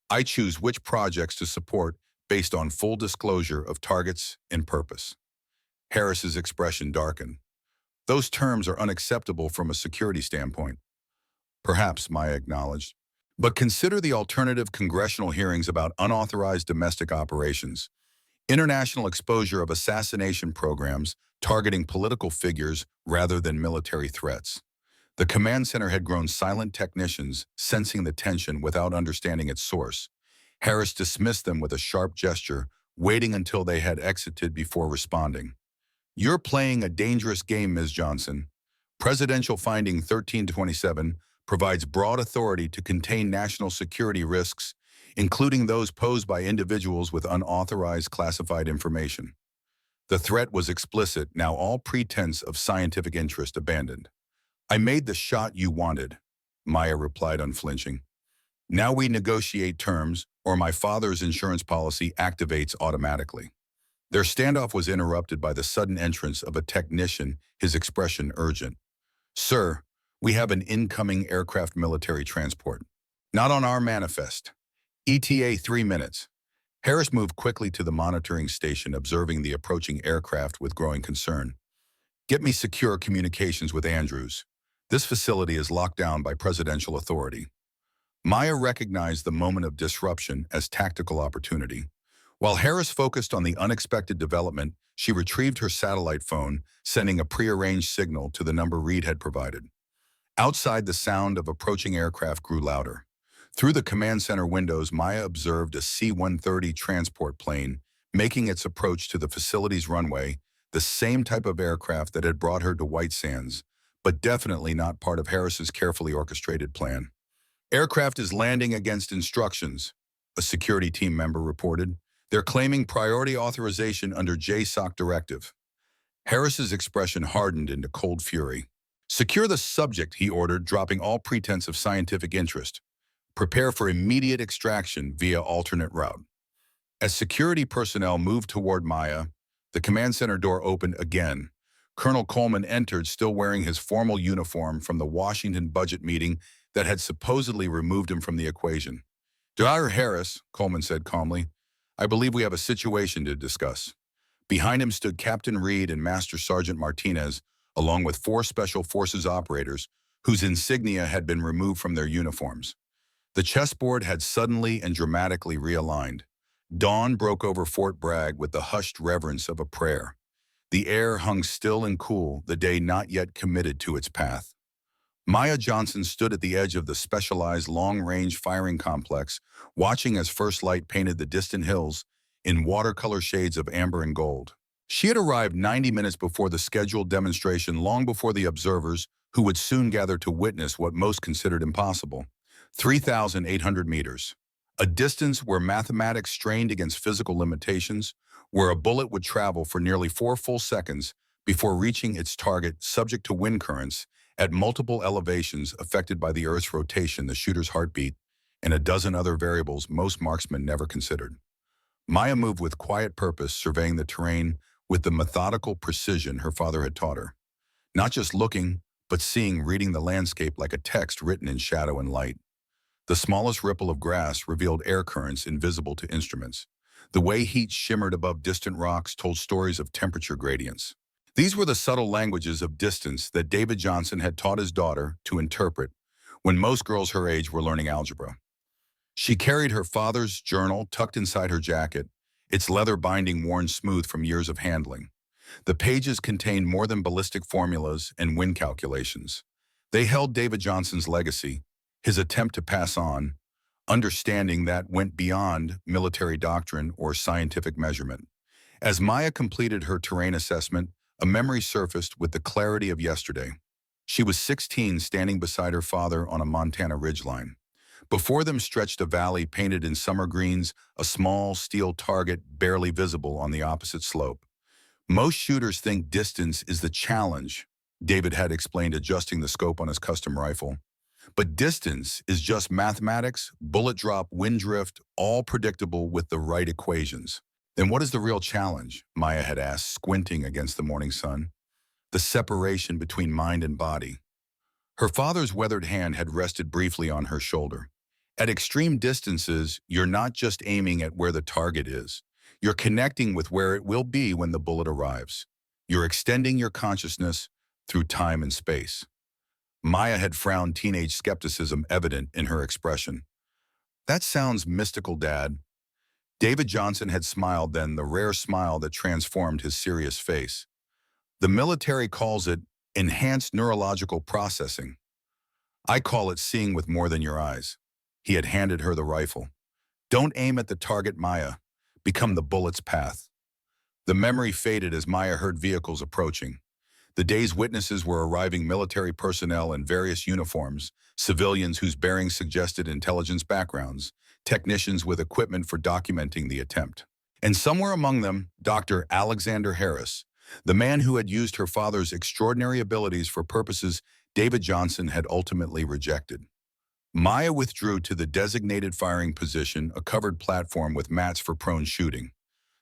I choose which projects to support based on full disclosure of targets and purpose." Harris's expression darkened. "Those terms are unacceptable from a security standpoint." "Perhaps," Maya acknowledged. "But consider the alternative congressional hearings about unauthorized domestic operations, international exposure of assassination programs targeting political figures rather than military threats." The command center had grown silent technicians, sensing the tension without understanding its source. Harris dismissed them with a sharp gesture, waiting until they had exited before responding. "You're playing a dangerous game, Ms. Johnson. Presidential Finding 1327 provides broad authority to contain national security risks, including those posed by individuals with unauthorized classified information." The threat was explicit, now all pretense of scientific interest abandoned. "I made the shot you wanted," Maya replied unflinching. "Now we negotiate terms, or my father's insurance policy activates automatically." Their standoff was interrupted by the sudden entrance of a technician, his expression urgent. "Sir, we have an incoming aircraft military transport. Not on our manifest. ETA 3 minutes." Harris moved quickly to the monitoring station, observing the approaching aircraft with growing concern. "Get me secure communications with Andrews. This facility is locked down by presidential authority." Maya recognized the moment of disruption as tactical opportunity. While Harris focused on the unexpected development, she retrieved her satellite phone, sending a prearranged signal to the number Reed had provided. Outside, the sound of approaching aircraft grew louder. Through the command center windows, Maya observed a C-130 transport plane making its approach to the facility's runway, the same type of aircraft that had brought her to White Sands, but definitely not part of Harris's carefully orchestrated plan. "Aircraft is landing against instructions," a security team member reported. "They're claiming priority authorization under JSOC directive." Harris's expression hardened into cold fury. "Secure the subject," he ordered, dropping all pretense of scientific interest. "Prepare for immediate extraction via alternate route." As security personnel moved toward Maya, the command center door opened again. Colonel Coleman entered, still wearing his formal uniform from the Washington budget meeting that had supposedly removed him from the equation. "Dr. Harris," Coleman said calmly, "I believe we have a situation to discuss." Behind him stood Captain Reed and Master Sergeant Martinez, along with 4 Special Forces operators whose insignia had been removed from their uniforms. The chessboard had suddenly and dramatically realigned. Dawn broke over Fort Bragg with the hushed reverence of a prayer. The air hung still and cool, the day not yet committed to its path. Maya Johnson stood at the edge of the specialized long-range firing complex, watching as first light painted the distant hills in watercolor shades of amber and gold. She had arrived 90 minutes before the scheduled demonstration, long before the observers who would soon gather to witness what most considered impossible. 3,800 meters. A distance where mathematics strained against physical limitations, where a bullet would travel for nearly 4 full seconds before reaching its target, subject to wind currents, at multiple elevations affected by the Earth's rotation, the shooter's heartbeat, and a dozen other variables most marksmen never considered. Maya moved with quiet purpose, surveying the terrain with the methodical precision her father had taught her. Not just looking, but seeing, reading the landscape like a text written in shadow and light. The smallest ripple of grass revealed air currents invisible to instruments. The way heat shimmered above distant rocks told stories of temperature gradients. These were the subtle languages of distance that David Johnson had taught his daughter to interpret when most girls her age were learning algebra. She carried her father's journal tucked inside her jacket, its leather binding worn smooth from years of handling. The pages contained more than ballistic formulas and wind calculations. They held David Johnson's legacy, his attempt to pass on, understanding that went beyond military doctrine or scientific measurement. As Maya completed her terrain assessment, a memory surfaced with the clarity of yesterday. She was 16, standing beside her father on a Montana ridgeline. Before them stretched a valley painted in summer greens, a small steel target barely visible on the opposite slope. Most shooters think distance is the challenge, David had explained, adjusting the scope on his custom rifle. But distance is just mathematics, bullet drop, wind drift, all predictable with the right equations. Then what is the real challenge? Maya had asked, squinting against the morning sun. The separation between mind and body. Her father's weathered hand had rested briefly on her shoulder. At extreme distances, you're not just aiming at where the target is. You're connecting with where it will be when the bullet arrives. You're extending your consciousness through time and space. Maya had frowned, teenage skepticism evident in her expression. That sounds mystical, Dad. David Johnson had smiled then, the rare smile that transformed his serious face. The military calls it enhanced neurological processing. I call it seeing with more than your eyes. He had handed her the rifle. Don't aim at the target, Maya. Become the bullet's path. The memory faded as Maya heard vehicles approaching. The day's witnesses were arriving, military personnel in various uniforms, civilians whose bearings suggested intelligence backgrounds, technicians with equipment for documenting the attempt. And somewhere among them, Dr. Alexander Harris, the man who had used her father's extraordinary abilities for purposes David Johnson had ultimately rejected. Maya withdrew to the designated firing position, a covered platform with mats for prone shooting.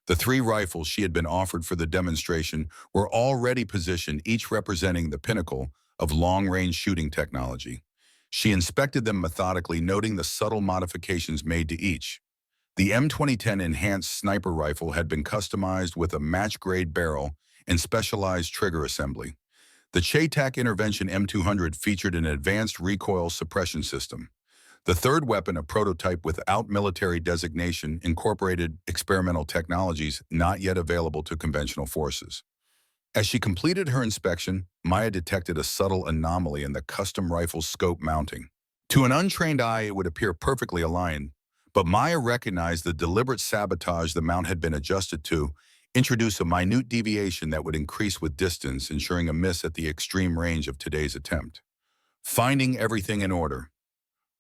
The 3 rifles she had been offered for the demonstration were already positioned, each representing the pinnacle of long-range shooting technology. She inspected them methodically, noting the subtle modifications made to each. The M2010 enhanced sniper rifle had been customized with a match-grade barrel and specialized trigger assembly. The Chaytak Intervention M200 featured an advanced recoil suppression system. The third weapon, a prototype without military designation, incorporated experimental technologies not yet available to conventional forces. As she completed her inspection, Maya detected a subtle anomaly in the custom rifle's scope mounting. To an untrained eye, it would appear perfectly aligned, but Maya recognized the deliberate sabotage the mount had been adjusted to introduce a minute deviation that would increase with distance, ensuring a miss at the extreme range of today's attempt. Finding everything in order,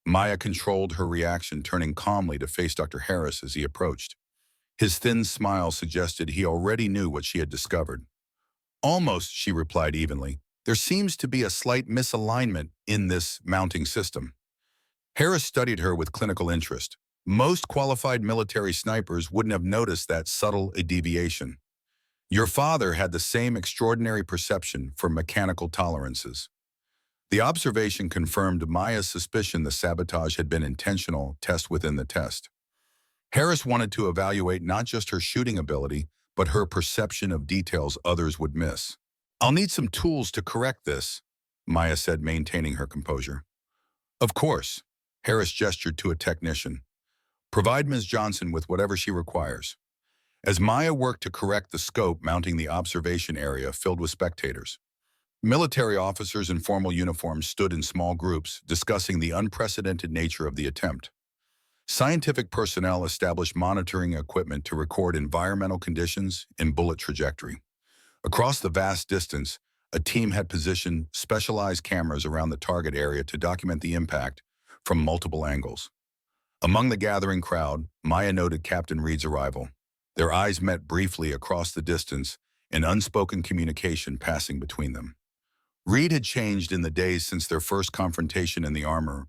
Maya controlled her reaction, turning calmly to face Dr. Harris as he approached. His thin smile suggested he already knew what she had discovered. Almost, she replied evenly. There seems to be a slight misalignment in this mounting system. Harris studied her with clinical interest. Most qualified military snipers wouldn't have noticed that subtle a deviation. Your father had the same extraordinary perception for mechanical tolerances. The observation confirmed Maya's suspicion the sabotage had been intentional, test within the test. Harris wanted to evaluate not just her shooting ability, but her perception of details others would miss. I'll need some tools to correct this, Maya said, maintaining her composure. Of course, Harris gestured to a technician. Provide Ms. Johnson with whatever she requires. As Maya worked to correct the scope mounting the observation area filled with spectators, military officers in formal uniforms stood in small groups discussing the unprecedented nature of the attempt. Scientific personnel established monitoring equipment to record environmental conditions and bullet trajectory. Across the vast distance, a team had positioned specialized cameras around the target area to document the impact from multiple angles. Among the gathering crowd, Maya noted Captain Reed's arrival. Their eyes met briefly across the distance, an unspoken communication passing between them. Reed had changed in the days since their first confrontation in the armor.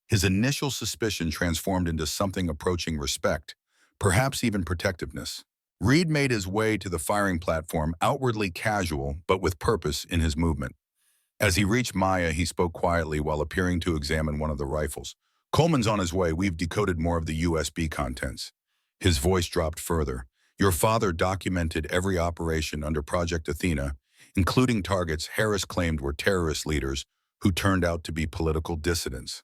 His initial suspicion transformed into something approaching respect, perhaps even protectiveness. Reed made his way to the firing platform, outwardly casual but with purpose in his movement. As he reached Maya, he spoke quietly while appearing to examine one of the rifles. Coleman's on his way. We've decoded more of the USB contents. His voice dropped further. Your father documented every operation under Project Athena, including targets Harris claimed were terrorist leaders who turned out to be political dissidents.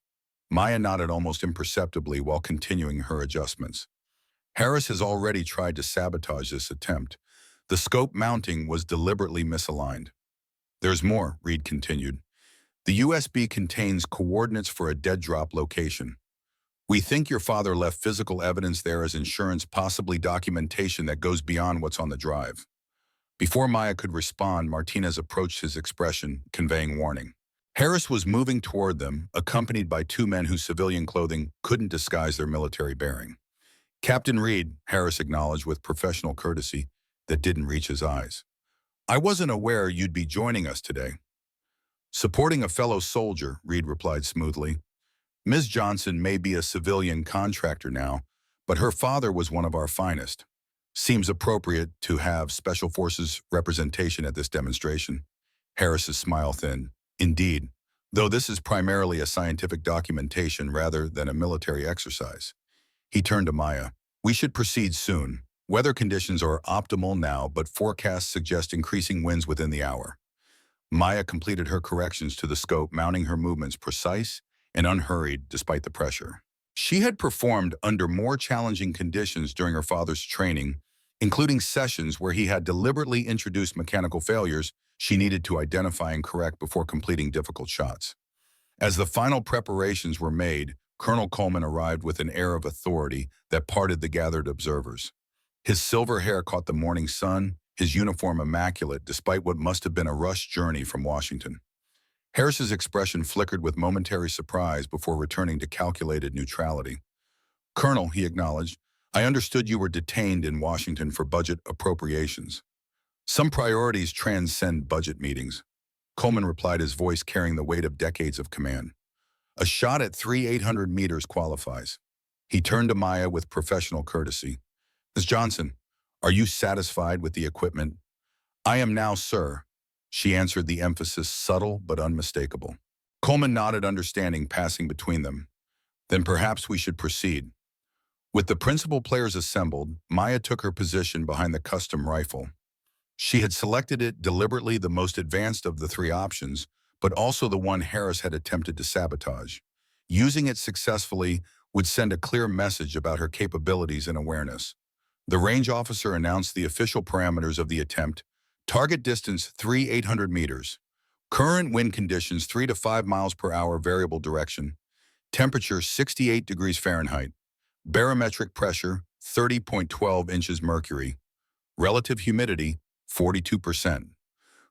Maya nodded almost imperceptibly while continuing her adjustments. Harris has already tried to sabotage this attempt. The scope mounting was deliberately misaligned. There's more, Reed continued. The USB contains coordinates for a dead drop location. We think your father left physical evidence there as insurance, possibly documentation that goes beyond what's on the drive. Before Maya could respond, Martinez approached, his expression conveying warning. Harris was moving toward them, accompanied by 2 men whose civilian clothing couldn't disguise their military bearing. Captain Reed, Harris acknowledged with professional courtesy that didn't reach his eyes. I wasn't aware you'd be joining us today. Supporting a fellow soldier, Reed replied smoothly. Ms. Johnson may be a civilian contractor now, but her father was one of our finest. Seems appropriate to have Special Forces representation at this demonstration. Harris's smile thinned. Indeed, though this is primarily a scientific documentation rather than a military exercise. He turned to Maya. We should proceed soon. Weather conditions are optimal now, but forecasts suggest increasing winds within the hour. Maya completed her corrections to the scope, mounting her movements precise and unhurried despite the pressure. She had performed under more challenging conditions during her father's training, including sessions where he had deliberately introduced mechanical failures she needed to identify and correct before completing difficult shots. As the final preparations were made, Colonel Coleman arrived with an air of authority that parted the gathered observers. His silver hair caught the morning sun, his uniform immaculate despite what must have been a rushed journey from Washington. Harris's expression flickered with momentary surprise before returning to calculated neutrality. Colonel, he acknowledged, I understood you were detained in Washington for budget appropriations. Some priorities transcend budget meetings. Coleman replied, his voice carrying the weight of decades of command. A shot at 800 meters qualifies. He turned to Maya with professional courtesy. Ms. Johnson, are you satisfied with the equipment? I am now, sir. She answered, the emphasis subtle but unmistakable. Coleman nodded, understanding passing between them. Then perhaps we should proceed. With the principal players assembled, Maya took her position behind the custom rifle. She had selected it deliberately, the most advanced of the three options, but also the one Harris had attempted to sabotage. Using it successfully would send a clear message about her capabilities and awareness. The range officer announced the official parameters of the attempt. Target distance 800 meters. Current wind conditions 3 to 5 miles per hour, variable direction. Temperature 68 degrees Fahrenheit. Barometric pressure 30.12 inches mercury. Relative humidity 42%.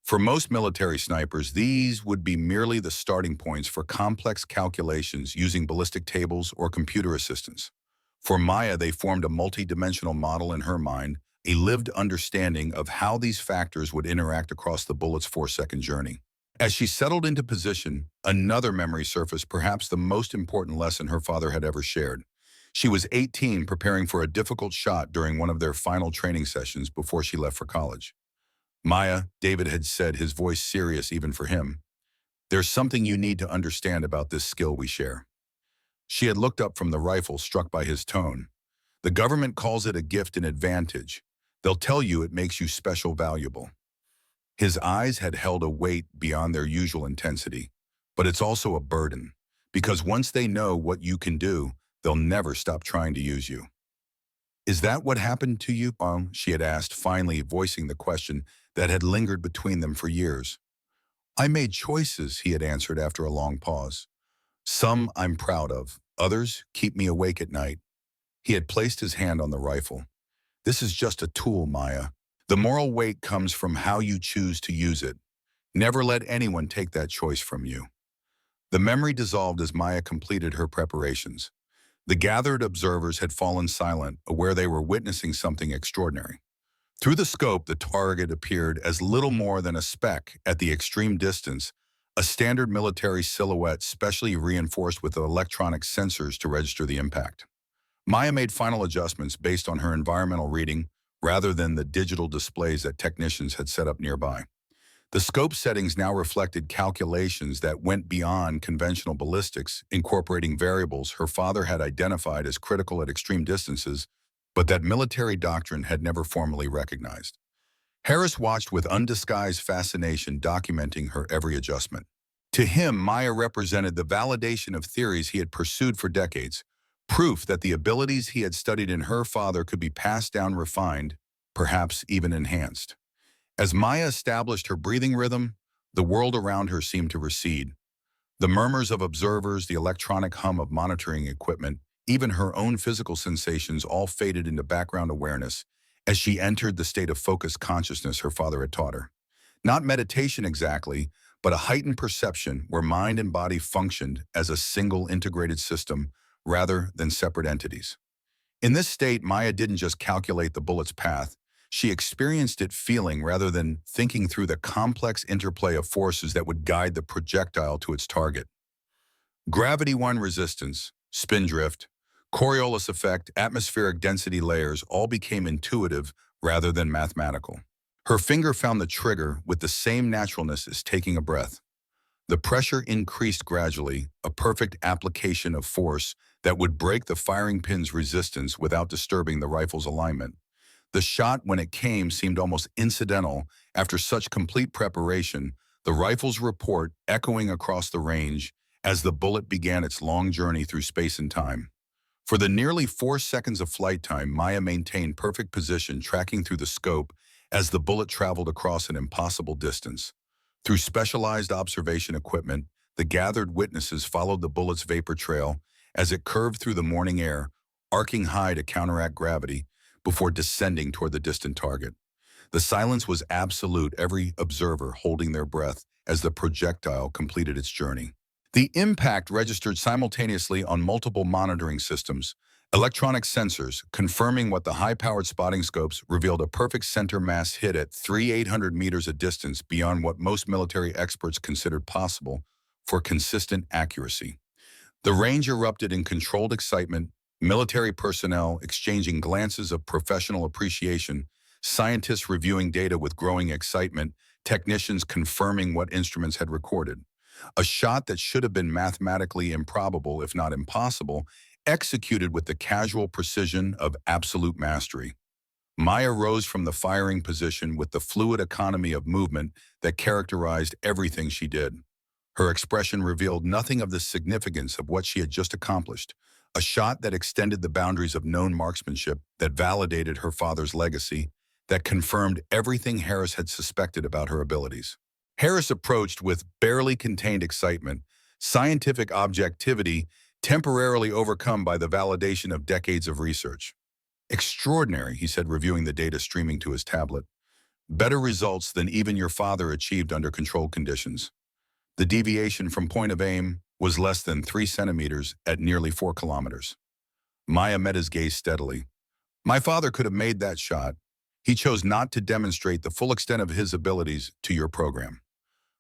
For most military snipers, these would be merely the starting points for complex calculations using ballistic tables or computer assistance. For Maya, they formed a multi-dimensional model in her mind, a lived understanding of how these factors would interact across the bullet's 4-second journey. As she settled into position, another memory surfaced, perhaps the most important lesson her father had ever shared. She was 18, preparing for a difficult shot during one of their final training sessions before she left for college. Maya, David had said, his voice serious even for him. There's something you need to understand about this skill we share. She had looked up from the rifle, struck by his tone. The government calls it a gift and advantage. They'll tell you it makes you special, valuable. His eyes had held a weight beyond their usual intensity, but it's also a burden, because once they know what you can do, they'll never stop trying to use you. Is that what happened to you? She had asked, finally voicing the question that had lingered between them for years. I made choices, he had answered after a long pause. Some I'm proud of, others keep me awake at night. He had placed his hand on the rifle. This is just a tool, Maya. The moral weight comes from how you choose to use it. Never let anyone take that choice from you. The memory dissolved as Maya completed her preparations. The gathered observers had fallen silent, aware they were witnessing something extraordinary. Through the scope, the target appeared as little more than a speck at the extreme distance, a standard military silhouette specially reinforced with electronic sensors to register the impact. Maya made final adjustments based on her environmental reading rather than the digital displays that technicians had set up nearby. The scope settings now reflected calculations that went beyond conventional ballistics, incorporating variables her father had identified as critical at extreme distances, but that military doctrine had never formally recognized. Harris watched with undisguised fascination, documenting her every adjustment. To him, Maya represented the validation of theories he had pursued for decades, proof that the abilities he had studied in her father could be passed down, refined, perhaps even enhanced. As Maya established her breathing rhythm, the world around her seemed to recede. The murmurs of observers, the electronic hum of monitoring equipment, even her own physical sensations all faded into background awareness as she entered the state of focused consciousness her father had taught her. Not meditation exactly, but a heightened perception where mind and body functioned as a single integrated system rather than separate entities. In this state, Maya didn't just calculate the bullet's path, She experienced it feeling rather than thinking through the complex interplay of forces that would guide the projectile to its target. Gravity 1 resistance, spin drift, Coriolis effect, atmospheric density layers all became intuitive rather than mathematical. Her finger found the trigger with the same naturalness as taking a breath. The pressure increased gradually, a perfect application of force that would break the firing pin's resistance without disturbing the rifle's alignment. The shot, when it came, seemed almost incidental. After such complete preparation, the rifle's report echoing across the range as the bullet began its long journey through space and time. For the nearly 4 seconds of flight time, Maya maintained perfect position, tracking through the scope as the bullet traveled across an impossible distance. Through specialized observation equipment, the gathered witnesses followed the bullet's vapor trail as it curved through the morning air, arcing high to counteract gravity before descending toward the distant target. The silence was absolute, every observer holding their breath as the projectile completed its journey. The impact registered simultaneously on multiple monitoring systems, electronic sensors, confirming what the high-powered spotting scopes revealed a perfect center mass hit at 3,800 meters a distance beyond what most military experts considered possible for consistent accuracy. The range erupted in controlled excitement, military personnel exchanging glances of professional appreciation, scientists reviewing data with growing excitement, technicians confirming what instruments had recorded. A shot that should have been mathematically improbable, if not impossible, executed with the casual precision of absolute mastery. Maya rose from the firing position with the fluid economy of movement that characterized everything she did. Her expression revealed nothing of the significance of what she had just accomplished, a shot that extended the boundaries of known marksmanship, that validated her father's legacy, that confirmed everything Harris had suspected about her abilities. Harris approached with barely contained excitement, scientific objectivity temporarily overcome by the validation of decades of research. "Extraordinary," he said, reviewing the data streaming to his tablet. "Better results than even your father achieved under controlled conditions." The deviation from point of aim was less than 3 centimeters at nearly 4 kilometers. Maya met his gaze steadily. "My father could have made that shot. He chose not to demonstrate the full extent of his abilities to your program."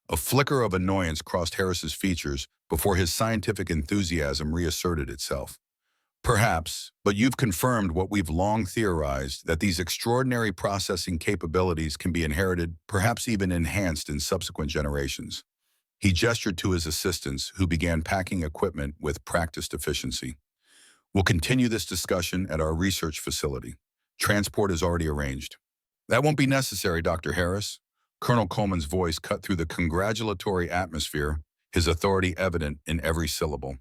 A flicker of annoyance crossed Harris's features before his scientific enthusiasm reasserted itself. "Perhaps, but you've confirmed what we've long theorized, that these extraordinary processing capabilities can be inherited, perhaps even enhanced in subsequent generations." He gestured to his assistants, who began packing equipment with practiced efficiency. "We'll continue this discussion at our research facility. Transport is already arranged." "That won't be necessary, Dr. Harris." Colonel Coleman's voice cut through the congratulatory atmosphere, his authority evident in every syllable.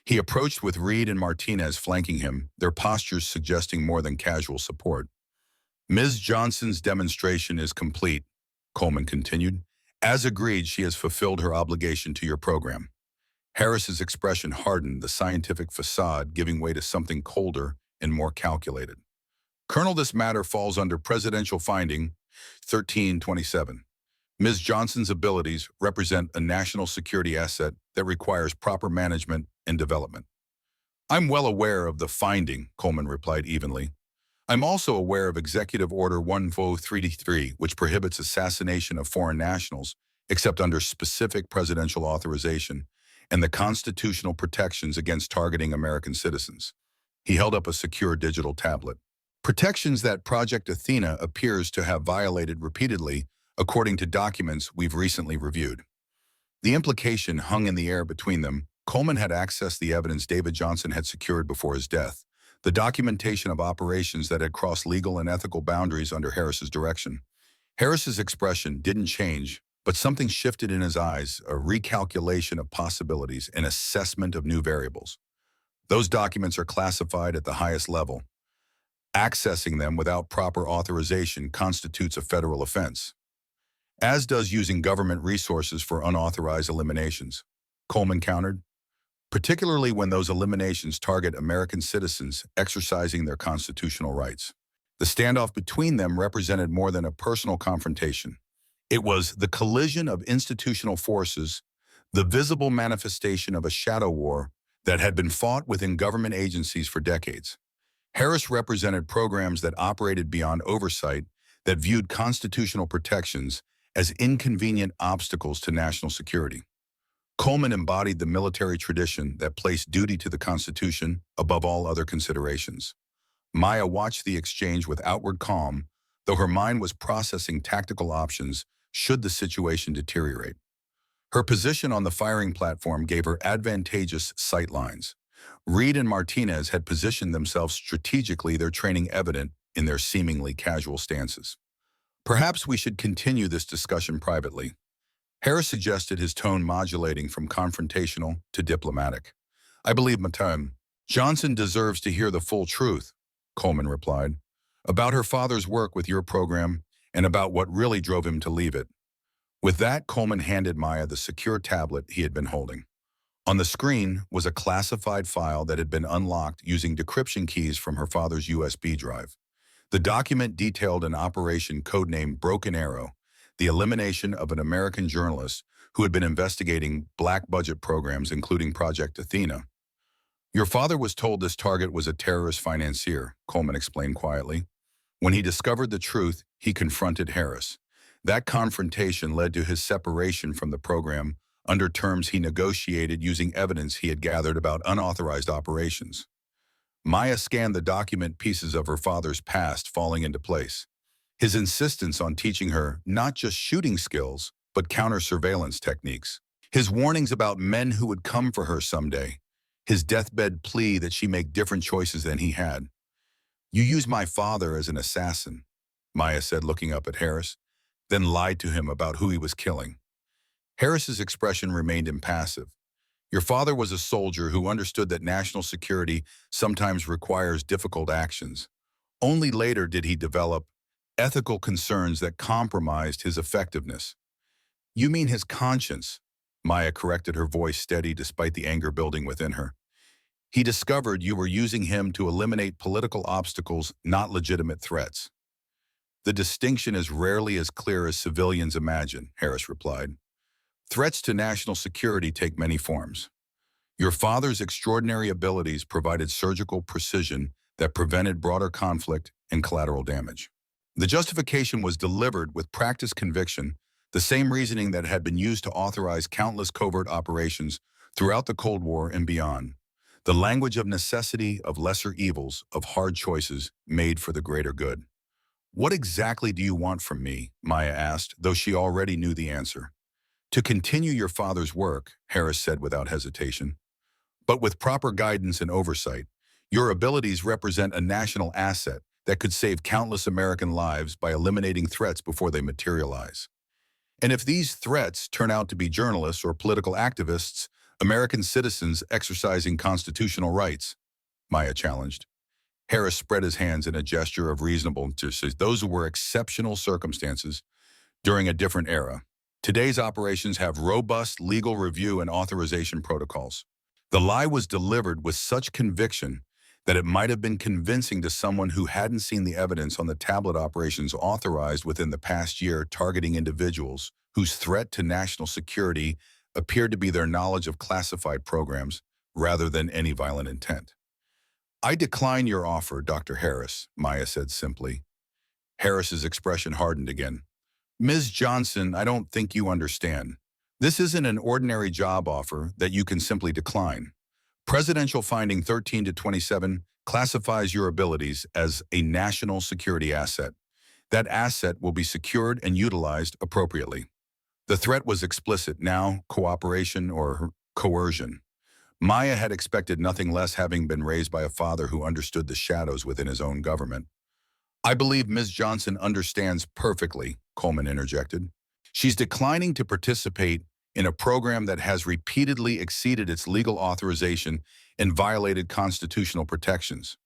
He approached with Reed and Martinez flanking him, their postures suggesting more than casual support. "Ms. Johnson's demonstration is complete," Coleman continued. "As agreed, she has fulfilled her obligation to your program." Harris's expression hardened, the scientific facade giving way to something colder and more calculated. "Colonel, this matter falls under Presidential Finding 1327. Ms. Johnson's abilities represent a national security asset that requires proper management and development." "I'm well aware of the finding," Coleman replied evenly. "I'm also aware of Executive Order 1033, which prohibits assassination of foreign nationals, except under specific presidential authorization, and the constitutional protections against targeting American citizens." He held up a secure digital tablet. "Protections that Project Athena appears to have violated repeatedly, according to documents we've recently reviewed." The implication hung in the air between them. Coleman had accessed the evidence David Johnson had secured before his death, the documentation of operations that had crossed legal and ethical boundaries under Harris's direction. Harris's expression didn't change, but something shifted in his eyes, a recalculation of possibilities, an assessment of new variables. "Those documents are classified at the highest level. Accessing them without proper authorization constitutes a federal offense, as does using government resources for unauthorized eliminations," Coleman countered, "particularly when those eliminations target American citizens exercising their constitutional rights." The standoff between them represented more than a personal confrontation. It was the collision of institutional forces, the visible manifestation of a shadow war that had been fought within government agencies for decades. Harris represented programs that operated beyond oversight, that viewed constitutional protections as inconvenient obstacles to national security. Coleman embodied the military tradition that placed duty to the Constitution above all other considerations. Maya watched the exchange with outward calm, though her mind was processing tactical options should the situation deteriorate. Her position on the firing platform gave her advantageous sight lines. Reed and Martinez had positioned themselves strategically, their training evident in their seemingly casual stances. Perhaps we should continue this discussion privately. Harris suggested, his tone modulating from confrontational to diplomatic. I believe Madame Johnson deserves to hear the full truth, Coleman replied, about her father's work with your program and about what really drove him to leave it. With that, Coleman handed Maya the secure tablet he had been holding. On the screen was a classified file that had been unlocked using decryption keys from her father's USB drive. The document detailed an operation codenamed Broken Arrow, the elimination of an American journalist who had been investigating black-budget programs, including Project Athena. Your father was told this target was a terrorist financier, Coleman explained quietly. When he discovered the truth, he confronted Harris. That confrontation led to his separation from the program under terms he negotiated using evidence he had gathered about unauthorized operations. Maya scanned the document, pieces of her father's past falling into place. His insistence on teaching her not just shooting skills, but counter-surveillance techniques. His warnings about men who would come for her someday. His deathbed plea that she make different choices than he had. You use my father as an assassin, Maya said, looking up at Harris, then lied to him about who he was killing. Harris's expression remained impassive. Your father was a soldier who understood that national security sometimes requires difficult actions. Only later did he develop ethical concerns that compromised his effectiveness. You mean his conscience, Maya corrected, her voice steady despite the anger building within her. He discovered you were using him to eliminate political obstacles, not legitimate threats. The distinction is rarely as clear as civilians imagine, Harris replied. Threats to national security take many forms. Your father's extraordinary abilities provided surgical precision that prevented broader conflict and collateral damage. The justification was delivered with practiced conviction, the same reasoning that had been used to authorize countless covert operations throughout the Cold War and beyond. The language of necessity, of lesser evils, of hard choices made for the greater good. What exactly do you want from me? Maya asked, though she already knew the answer. To continue your father's work, Harris said without hesitation. But with proper guidance and oversight, your abilities represent a national asset that could save countless American lives by eliminating threats before they materialize. And if these threats turn out to be journalists or political activists, American citizens exercising constitutional rights, Maya challenged. Harris spread his hands in a gesture of reasonableness. Those were exceptional circumstances during a different era. Today's operations have robust legal review and authorization protocols. The lie was delivered with such conviction that it might have been convincing to someone who hadn't seen the evidence on the tablet operations authorized within the past year targeting individuals whose threat to national security appeared to be their knowledge of classified programs rather than any violent intent. I decline your offer, Dr. Harris, Maya said simply. Harris's expression hardened again. Ms. Johnson, I don't think you understand. This isn't an ordinary job offer that you can simply decline. Presidential Finding 13-27 classifies your abilities as a national security asset. That asset will be secured and utilized appropriately. The threat was explicit, now cooperation or coercion. Maya had expected nothing less, having been raised by a father who understood the shadows within his own government. I believe Ms. Johnson understands perfectly, Coleman interjected. She's declining to participate in a program that has repeatedly exceeded its legal authorization and violated constitutional protections.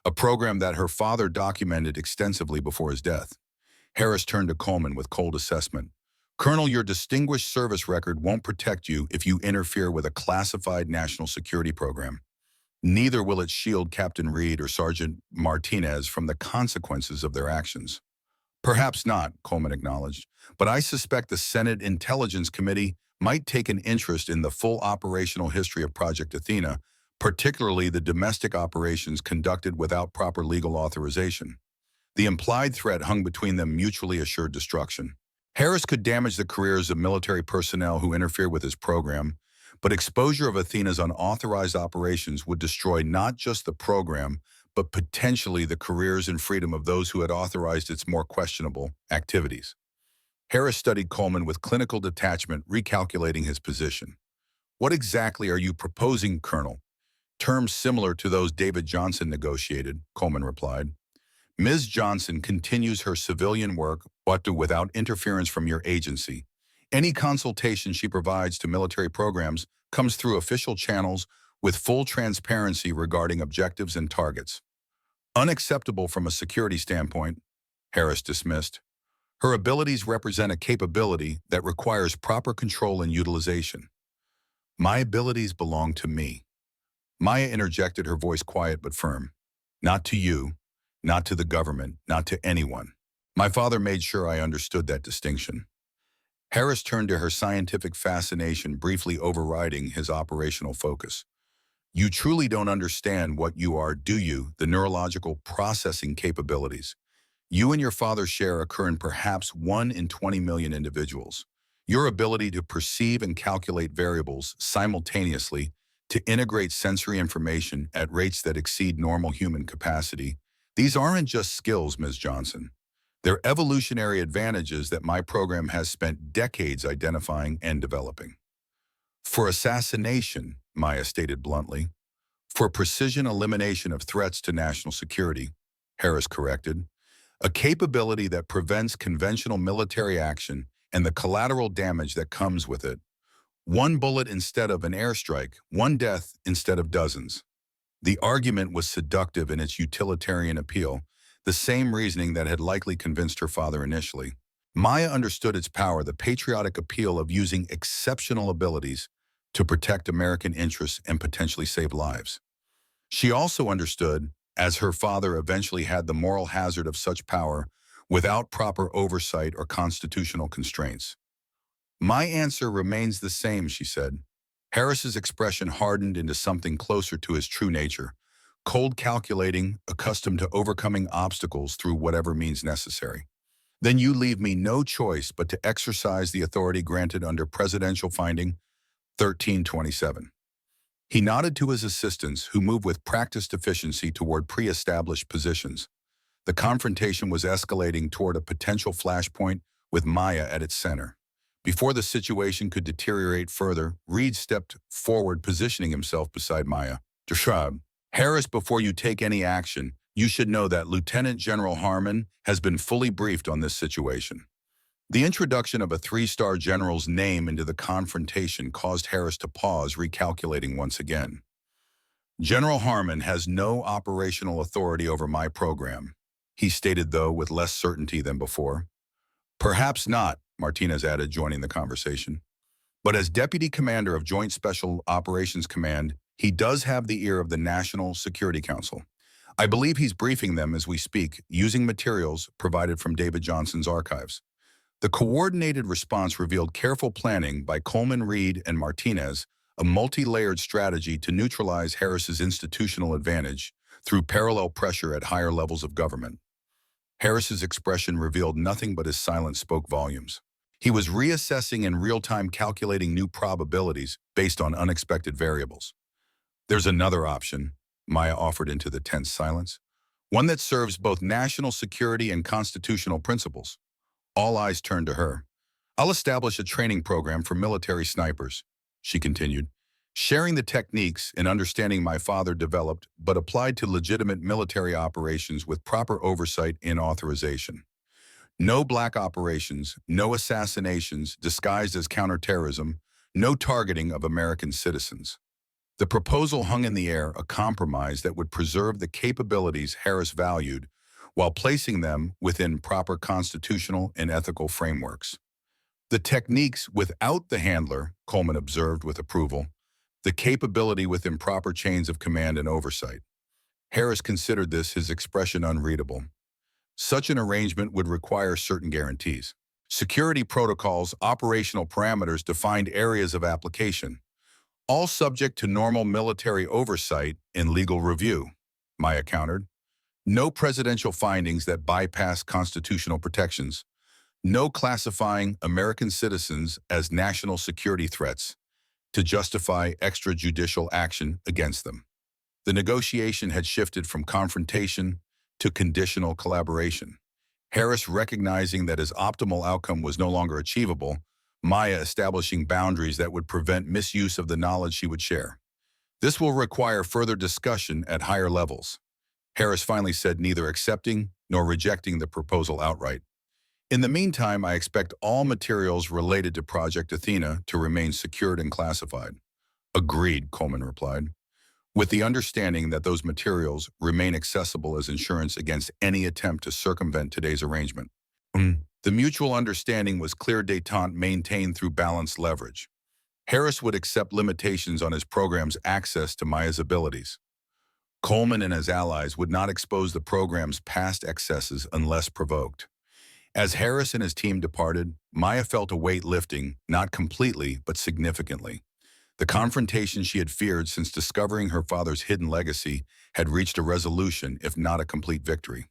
A program that her father documented extensively before his death. Harris turned to Coleman with cold assessment. Colonel, your distinguished service record won't protect you if you interfere with a classified national security program. Neither will it shield Captain Reed or Sergeant Martinez from the consequences of their actions. Perhaps not, Coleman acknowledged, but I suspect the Senate Intelligence Committee might take an interest in the full operational history of Project Athena, particularly the domestic operations conducted without proper legal authorization. The implied threat hung between them mutually assured destruction. Harris could damage the careers of military personnel who interfere with his program, but exposure of Athena's unauthorized operations would destroy not just the program, but potentially the careers and freedom of those who had authorized its more questionable activities. Harris studied Coleman with clinical detachment, recalculating his position. "What exactly are you proposing, Colonel?" "Terms similar to those David Johnson negotiated," Coleman replied. "Ms. Johnson continues her civilian work, but without interference from your agency. Any consultation she provides to military programs comes through official channels with full transparency regarding objectives and targets. Unacceptable from a security standpoint," Harris dismissed. "Her abilities represent a capability that requires proper control and utilization." "My abilities belong to me." Maya interjected, her voice quiet but firm. "Not to you, not to the government, not to anyone. My father made sure I understood that distinction." Harris turned to her scientific fascination, briefly overriding his operational focus. "You truly don't understand what you are, do you? The neurological processing capabilities you and your father share occur in perhaps 1 in 20 million individuals. Your ability to perceive and calculate variables simultaneously, to integrate sensory information at rates that exceed normal human capacity, these aren't just skills, Ms. Johnson. They're evolutionary advantages that my program has spent decades identifying and developing." "For assassination," Maya stated bluntly. "For precision elimination of threats to national security," Harris corrected. "A capability that prevents conventional military action and the collateral damage that comes with it. One bullet instead of an airstrike, one death instead of dozens." The argument was seductive in its utilitarian appeal, the same reasoning that had likely convinced her father initially. Maya understood its power, the patriotic appeal of using exceptional abilities to protect American interests and potentially save lives. She also understood, as her father eventually had, the moral hazard of such power without proper oversight or constitutional constraints. "My answer remains the same," she said. Harris's expression hardened into something closer to his true nature, cold, calculating, accustomed to overcoming obstacles through whatever means necessary. "Then you leave me no choice but to exercise the authority granted under Presidential Finding 1327. He nodded to his assistants, who moved with practiced efficiency toward pre-established positions. The confrontation was escalating toward a potential flashpoint, with Maya at its center. Before the situation could deteriorate further, Reed stepped forward, positioning himself beside Maya. "Deshrab, Harris, before you take any action, you should know that Lieutenant General Harmon has been fully briefed on this situation." The introduction of a three-star general's name into the confrontation caused Harris to pause, recalculating once again. "General Harmon has no operational authority over my program," he stated, though with less certainty than before. "Perhaps not," Martinez added, joining the conversation. "But as Deputy Commander of Joint Special Operations Command, he does have the ear of the National Security Council. I believe he's briefing them as we speak, using materials provided from David Johnson's archives." The coordinated response revealed careful planning by Coleman, Reed, and Martinez, a multi-layered strategy to neutralize Harris's institutional advantage through parallel pressure at higher levels of government. Harris's expression revealed nothing, but his silence spoke volumes. He was reassessing in real time, calculating new probabilities based on unexpected variables. "There's another option," Maya offered into the tense silence. "One that serves both national security and constitutional principles." All eyes turned to her. "I'll establish a training program for military snipers," she continued, "sharing the techniques and understanding my father developed, but applied to legitimate military operations with proper oversight and authorization. No black operations, no assassinations disguised as counterterrorism, no targeting of American citizens." The proposal hung in the air, a compromise that would preserve the capabilities Harris valued while placing them within proper constitutional and ethical frameworks. "The techniques without the handler," Coleman observed with approval, "the capability within proper chains of command and oversight." Harris considered this, his expression unreadable. "Such an arrangement would require certain guarantees. Security protocols, operational parameters, defined areas of application, all subject to normal military oversight and legal review," Maya countered. No presidential findings that bypass constitutional protections. No classifying American citizens as national security threats to justify extrajudicial action against them. The negotiation had shifted from confrontation to conditional collaboration. Harris recognizing that his optimal outcome was no longer achievable, Maya establishing boundaries that would prevent misuse of the knowledge she would share. This will require further discussion at higher levels. Harris finally said, neither accepting nor rejecting the proposal outright. In the meantime, I expect all materials related to Project Athena to remain secured and classified. Agreed, Coleman replied, with the understanding that those materials remain accessible as insurance against any attempt to circumvent today's arrangement. The mutual understanding was clear détente maintained through balanced leverage. Harris would accept limitations on his program's access to Maya's abilities. Coleman and his allies would not expose the program's past excesses unless provoked. As Harris and his team departed, Maya felt a weight lifting, not completely, but significantly. The confrontation she had feared since discovering her father's hidden legacy had reached a resolution, if not a complete victory.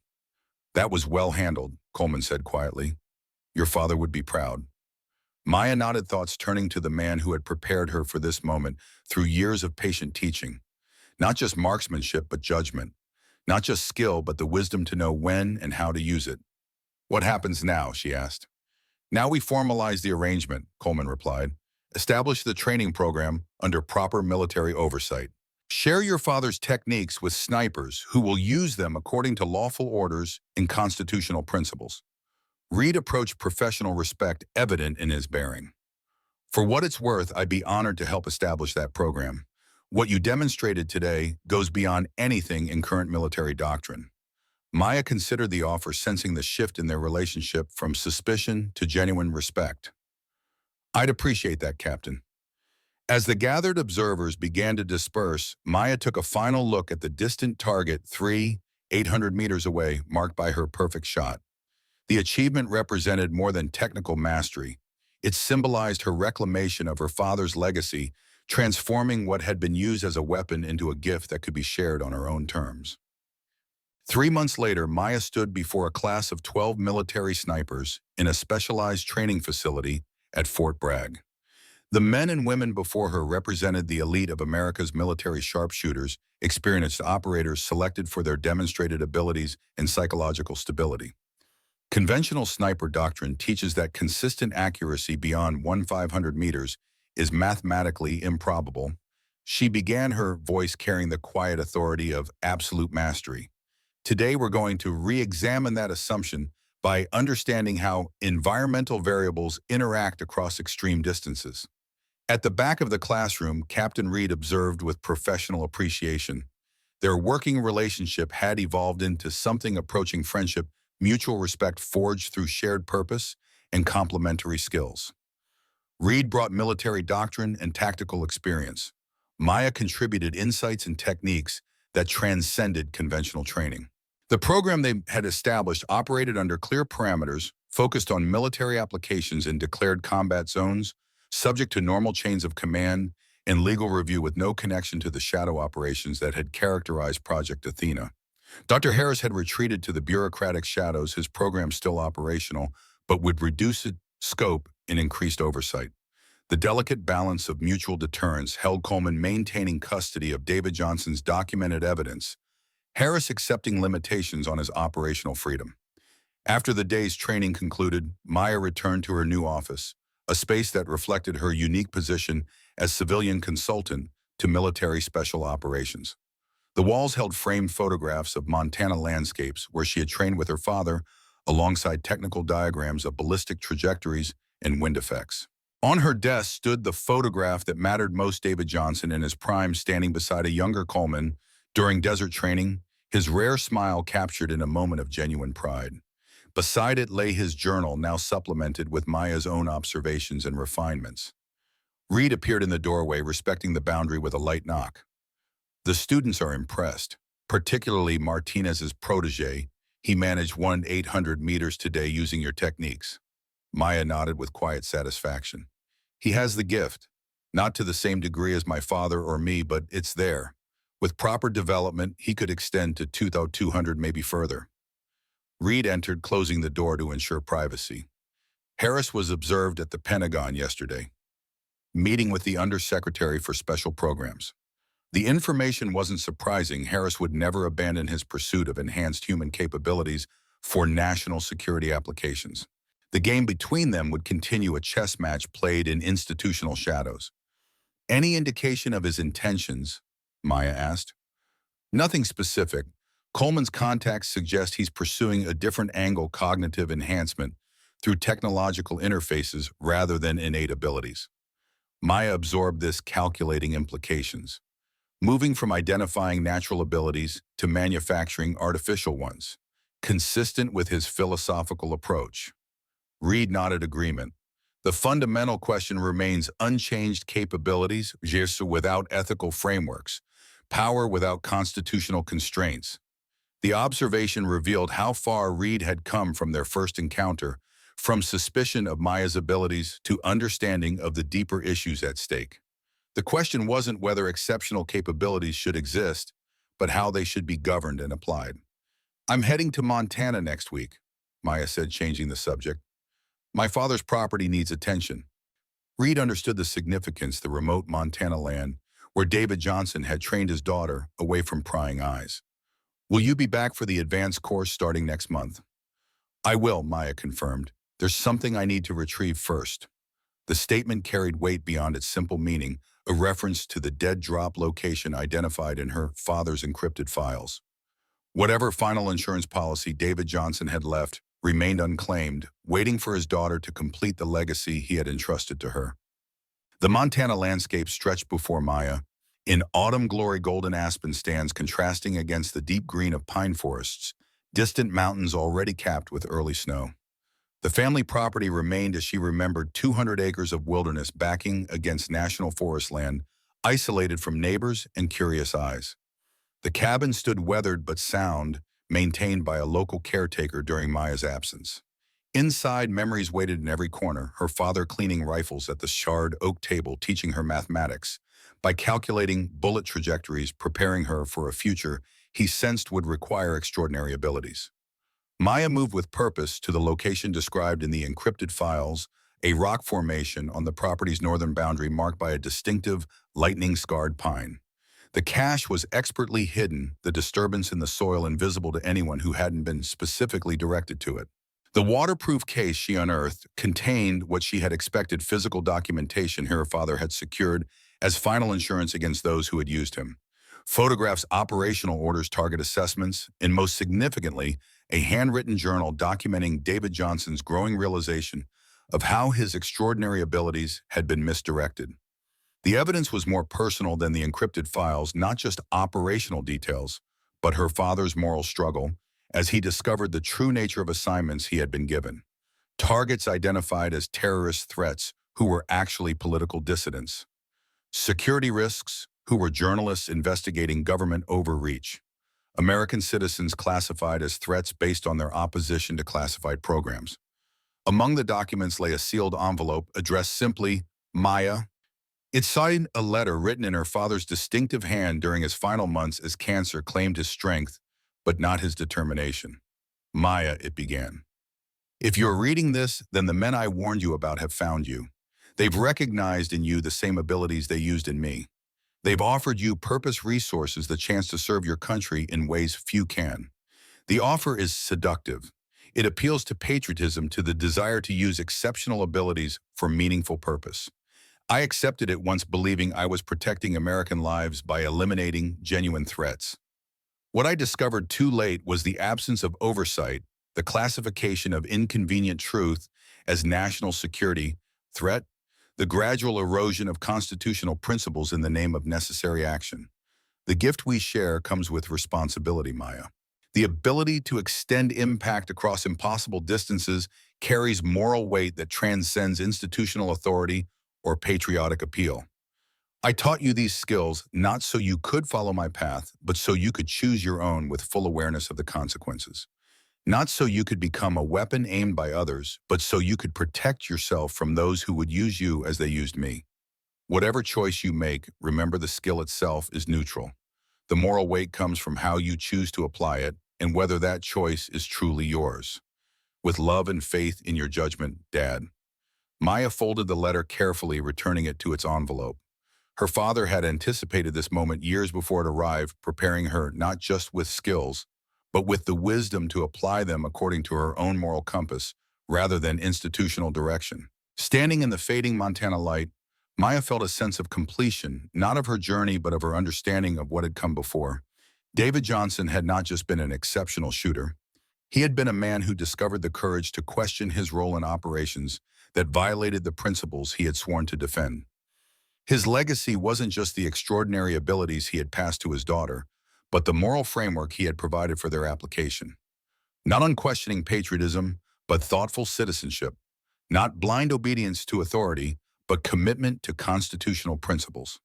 That was well handled, Coleman said quietly. Your father would be proud. Maya nodded, thoughts turning to the man who had prepared her for this moment through years of patient teaching. Not just marksmanship, but judgment. Not just skill, but the wisdom to know when and how to use it. What happens now, she asked. Now we formalize the arrangement, Coleman replied. Establish the training program under proper military oversight. Share your father's techniques with snipers who will use them according to lawful orders and constitutional principles. Reed approached professional respect evident in his bearing. For what it's worth, I'd be honored to help establish that program. What you demonstrated today goes beyond anything in current military doctrine. Maya considered the offer, sensing the shift in their relationship from suspicion to genuine respect. I'd appreciate that, Captain. As the gathered observers began to disperse, Maya took a final look at the distant target 800 meters away, marked by her perfect shot. The achievement represented more than technical mastery. It symbolized her reclamation of her father's legacy, transforming what had been used as a weapon into a gift that could be shared on her own terms. 3 months later, Maya stood before a class of 12 military snipers in a specialized training facility at Fort Bragg. The men and women before her represented the elite of America's military sharpshooters, experienced operators selected for their demonstrated abilities and psychological stability. Conventional sniper doctrine teaches that consistent accuracy beyond 1,500 meters is mathematically improbable. She began, her voice carrying the quiet authority of absolute mastery. Today we're going to re-examine that assumption by understanding how environmental variables interact across extreme distances. At the back of the classroom, Captain Reed observed with professional appreciation. Their working relationship had evolved into something approaching friendship, mutual respect forged through shared purpose and complementary skills. Reed brought military doctrine and tactical experience. Maya contributed insights and techniques that transcended conventional training. The program they had established operated under clear parameters, focused on military applications in declared combat zones, subject to normal chains of command and legal review, with no connection to the shadow operations that had characterized Project Athena. Dr. Harris had retreated to the bureaucratic shadows, his program still operational, but with reduced scope and increased oversight. The delicate balance of mutual deterrence held Coleman maintaining custody of David Johnson's documented evidence, Harris accepting limitations on his operational freedom. After the day's training concluded, Maya returned to her new office, a space that reflected her unique position as civilian consultant to military special operations. The walls held framed photographs of Montana landscapes where she had trained with her father, alongside technical diagrams of ballistic trajectories and wind effects. On her desk stood the photograph that mattered most, David Johnson in his prime standing beside a younger Coleman during desert training, his rare smile captured in a moment of genuine pride. Beside it lay his journal, now supplemented with Maya's own observations and refinements. Reed appeared in the doorway, respecting the boundary with a light knock. The students are impressed, particularly Martinez's protege. He managed 800 meters today using your techniques. Maya nodded with quiet satisfaction. He has the gift, not to the same degree as my father or me, but it's there. With proper development, he could extend to 2,200, maybe further. Reed entered, closing the door to ensure privacy. Harris was observed at the Pentagon yesterday, meeting with the Undersecretary for Special Programs. The information wasn't surprising. Harris would never abandon his pursuit of enhanced human capabilities for national security applications. The game between them would continue, a chess match played in institutional shadows. Any indication of his intentions? Maya asked. Nothing specific. Coleman's contacts suggest he's pursuing a different angle: cognitive enhancement through technological interfaces rather than innate abilities. Maya absorbed this, calculating implications, moving from identifying natural abilities to manufacturing artificial ones, consistent with his philosophical approach. Reed nodded agreement. The fundamental question remains unchanged: capabilities without ethical frameworks, power without constitutional constraints. The observation revealed how far Reed had come from their first encounter, from suspicion of Maya's abilities to understanding of the deeper issues at stake. The question wasn't whether exceptional capabilities should exist, but how they should be governed and applied. "I'm heading to Montana next week," Maya said, changing the subject. "My father's property needs attention." Reed understood the significance: the remote Montana land where David Johnson had trained his daughter, away from prying eyes. "Will you be back for the advanced course starting next month?" "I will," Maya confirmed. "There's something I need to retrieve first." The statement carried weight beyond its simple meaning, a reference to the dead drop location identified in her father's encrypted files. Whatever final insurance policy David Johnson had left remained unclaimed, waiting for his daughter to complete the legacy he had entrusted to her. The Montana landscape stretched before Maya. In autumn glory, golden aspen stands contrasting against the deep green of pine forests, distant mountains already capped with early snow. The family property remained as she remembered: 200 acres of wilderness backing against national forest land, isolated from neighbors and curious eyes. The cabin stood weathered but sound, maintained by a local caretaker during Maya's absence. Inside, memories waited in every corner: her father cleaning rifles at the charred oak table, teaching her mathematics by calculating bullet trajectories, preparing her for a future he sensed would require extraordinary abilities. Maya moved with purpose to the location described in the encrypted files, a rock formation on the property's northern boundary marked by a distinctive, lightning-scarred pine. The cache was expertly hidden, the disturbance in the soil invisible to anyone who hadn't been specifically directed to it. The waterproof case she unearthed contained what she had expected: physical documentation her father had secured as final insurance against those who had used him. Photographs, operational orders, target assessments, and most significantly, a handwritten journal documenting David Johnson's growing realization of how his extraordinary abilities had been misdirected. The evidence was more personal than the encrypted files, not just operational details, but her father's moral struggle as he discovered the true nature of assignments he had been given. Targets identified as terrorist threats who were actually political dissidents. Security risks who were journalists investigating government overreach. American citizens classified as threats based on their opposition to classified programs. Among the documents lay a sealed envelope addressed simply Maya. It signed a letter written in her father's distinctive hand during his final months as cancer claimed his strength, but not his determination. "Maya," it began, "if you're reading this, then the men I warned you about have found you. They've recognized in you the same abilities they used in me. They've offered you purpose, resources, the chance to serve your country in ways few can. The offer is seductive. It appeals to patriotism, to the desire to use exceptional abilities for meaningful purpose. I accepted it once, believing I was protecting American lives by eliminating genuine threats. What I discovered too late was the absence of oversight, the classification of inconvenient truth as national security threat, the gradual erosion of constitutional principles in the name of necessary action. The gift we share comes with responsibility, Maya. The ability to extend impact across impossible distances carries moral weight that transcends institutional authority or patriotic appeal. I taught you these skills not so you could follow my path, but so you could choose your own with full awareness of the consequences. Not so you could become a weapon aimed by others, but so you could protect yourself from those who would use you as they used me. Whatever choice you make, remember the skill itself is neutral. The moral weight comes from how you choose to apply it and whether that choice is truly yours. With love and faith in your judgment, Dad. Maya folded the letter carefully, returning it to its envelope. Her father had anticipated this moment years before it arrived, preparing her not just with skills, but with the wisdom to apply them according to her own moral compass, rather than institutional direction. Standing in the fading Montana light, Maya felt a sense of completion, not of her journey, but of her understanding of what had come before. David Johnson had not just been an exceptional shooter. He had been a man who discovered the courage to question his role in operations that violated the principles he had sworn to defend. His legacy wasn't just the extraordinary abilities he had passed to his daughter, but the moral framework he had provided for their application. Not unquestioning patriotism, but thoughtful citizenship. Not blind obedience to authority, but commitment to constitutional principles.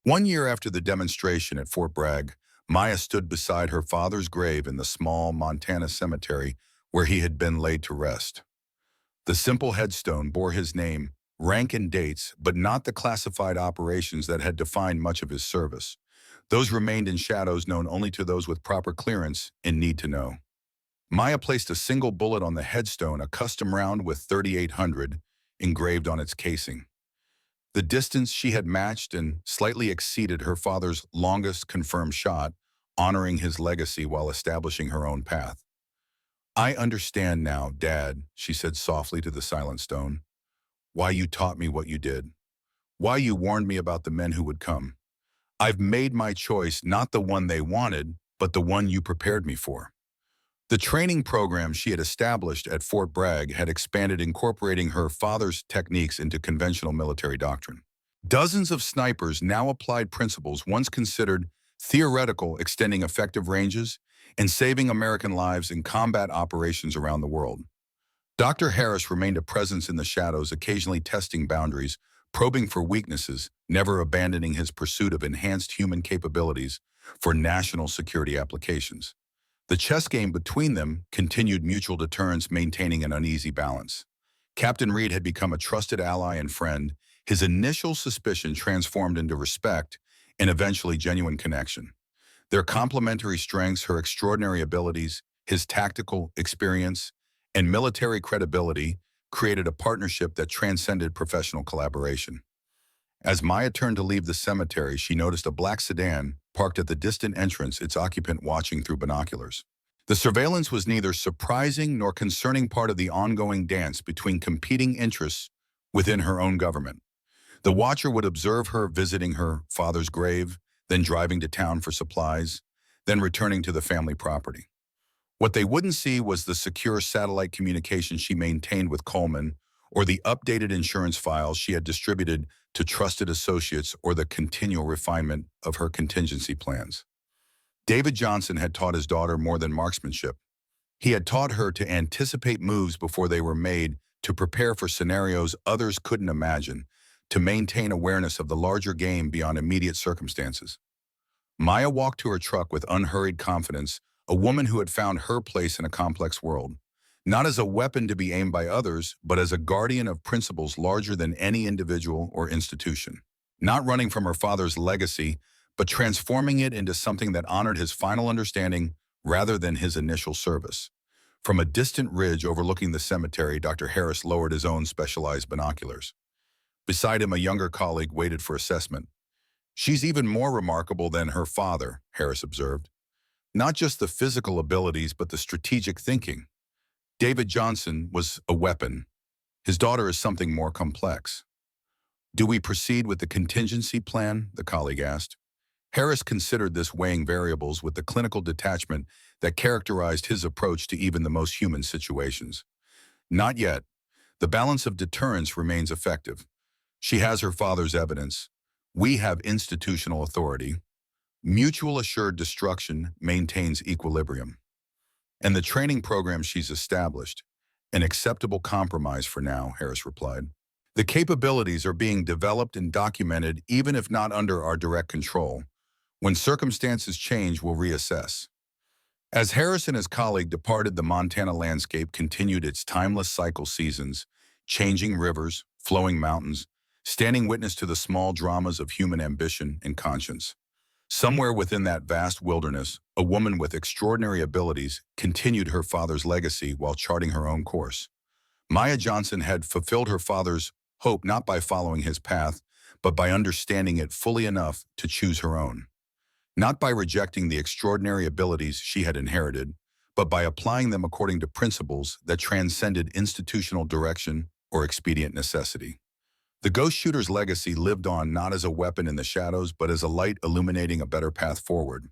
1 year after the demonstration at Fort Bragg, Maya stood beside her father's grave in the small Montana cemetery where he had been laid to rest. The simple headstone bore his name, rank and dates, but not the classified operations that had defined much of his service. Those remained in shadows known only to those with proper clearance and need to know. Maya placed a single bullet on the headstone, a custom round with 3800 engraved on its casing. The distance she had matched and slightly exceeded her father's longest confirmed shot, honoring his legacy while establishing her own path. "I understand now, Dad," she said softly to the silent stone, "why you taught me what you did, why you warned me about the men who would come. I've made my choice, not the one they wanted, but the one you prepared me for." The training program she had established at Fort Bragg had expanded, incorporating her father's techniques into conventional military doctrine. Dozens of snipers now applied principles once considered theoretical, extending effective ranges and saving American lives in combat operations around the world. Dr. Harris remained a presence in the shadows, occasionally testing boundaries, probing for weaknesses, never abandoning his pursuit of enhanced human capabilities for national security applications. The chess game between them continued mutual deterrence, maintaining an uneasy balance. Captain Reed had become a trusted ally and friend, his initial suspicion transformed into respect and eventually genuine connection. Their complementary strengths, her extraordinary abilities, his tactical experience, and military credibility created a partnership that transcended professional collaboration. As Maya turned to leave the cemetery, she noticed a black sedan parked at the distant entrance, its occupant watching through binoculars. The surveillance was neither surprising nor concerning, part of the ongoing dance between competing interests within her own government. The watcher would observe her visiting her father's grave, then driving to town for supplies, then returning to the family property. What they wouldn't see was the secure satellite communication she maintained with Coleman, or the updated insurance files she had distributed to trusted associates, or the continual refinement of her contingency plans. David Johnson had taught his daughter more than marksmanship. He had taught her to anticipate moves before they were made, to prepare for scenarios others couldn't imagine, to maintain awareness of the larger game beyond immediate circumstances. Maya walked to her truck with unhurried confidence, a woman who had found her place in a complex world, not as a weapon to be aimed by others, but as a guardian of principles larger than any individual or institution. Not running from her father's legacy, but transforming it into something that honored his final understanding rather than his initial service. From a distant ridge overlooking the cemetery, Dr. Harris lowered his own specialized binoculars. Beside him, a younger colleague waited for assessment. "She's even more remarkable than her father," Harris observed. "Not just the physical abilities, but the strategic thinking. David Johnson was a weapon. His daughter is something more complex." "Do we proceed with the contingency plan?" the colleague asked. Harris considered this, weighing variables with the clinical detachment that characterized his approach to even the most human situations. "Not yet. The balance of deterrence remains effective. She has her father's evidence. We have institutional authority. Mutual assured destruction maintains equilibrium. And the training program she's established, an acceptable compromise for now," Harris replied. "The capabilities are being developed and documented, even if not under our direct control. When circumstances change, we'll reassess." As Harris and his colleague departed, the Montana landscape continued its timeless cycle: seasons, changing rivers, flowing mountains, standing witness to the small dramas of human ambition and conscience. Somewhere within that vast wilderness, a woman with extraordinary abilities continued her father's legacy while charting her own course. Maya Johnson had fulfilled her father's hope not by following his path, but by understanding it fully enough to choose her own. Not by rejecting the extraordinary abilities she had inherited, but by applying them according to principles that transcended institutional direction or expedient necessity. The ghost shooter's legacy lived on not as a weapon in the shadows, but as a light illuminating a better path forward.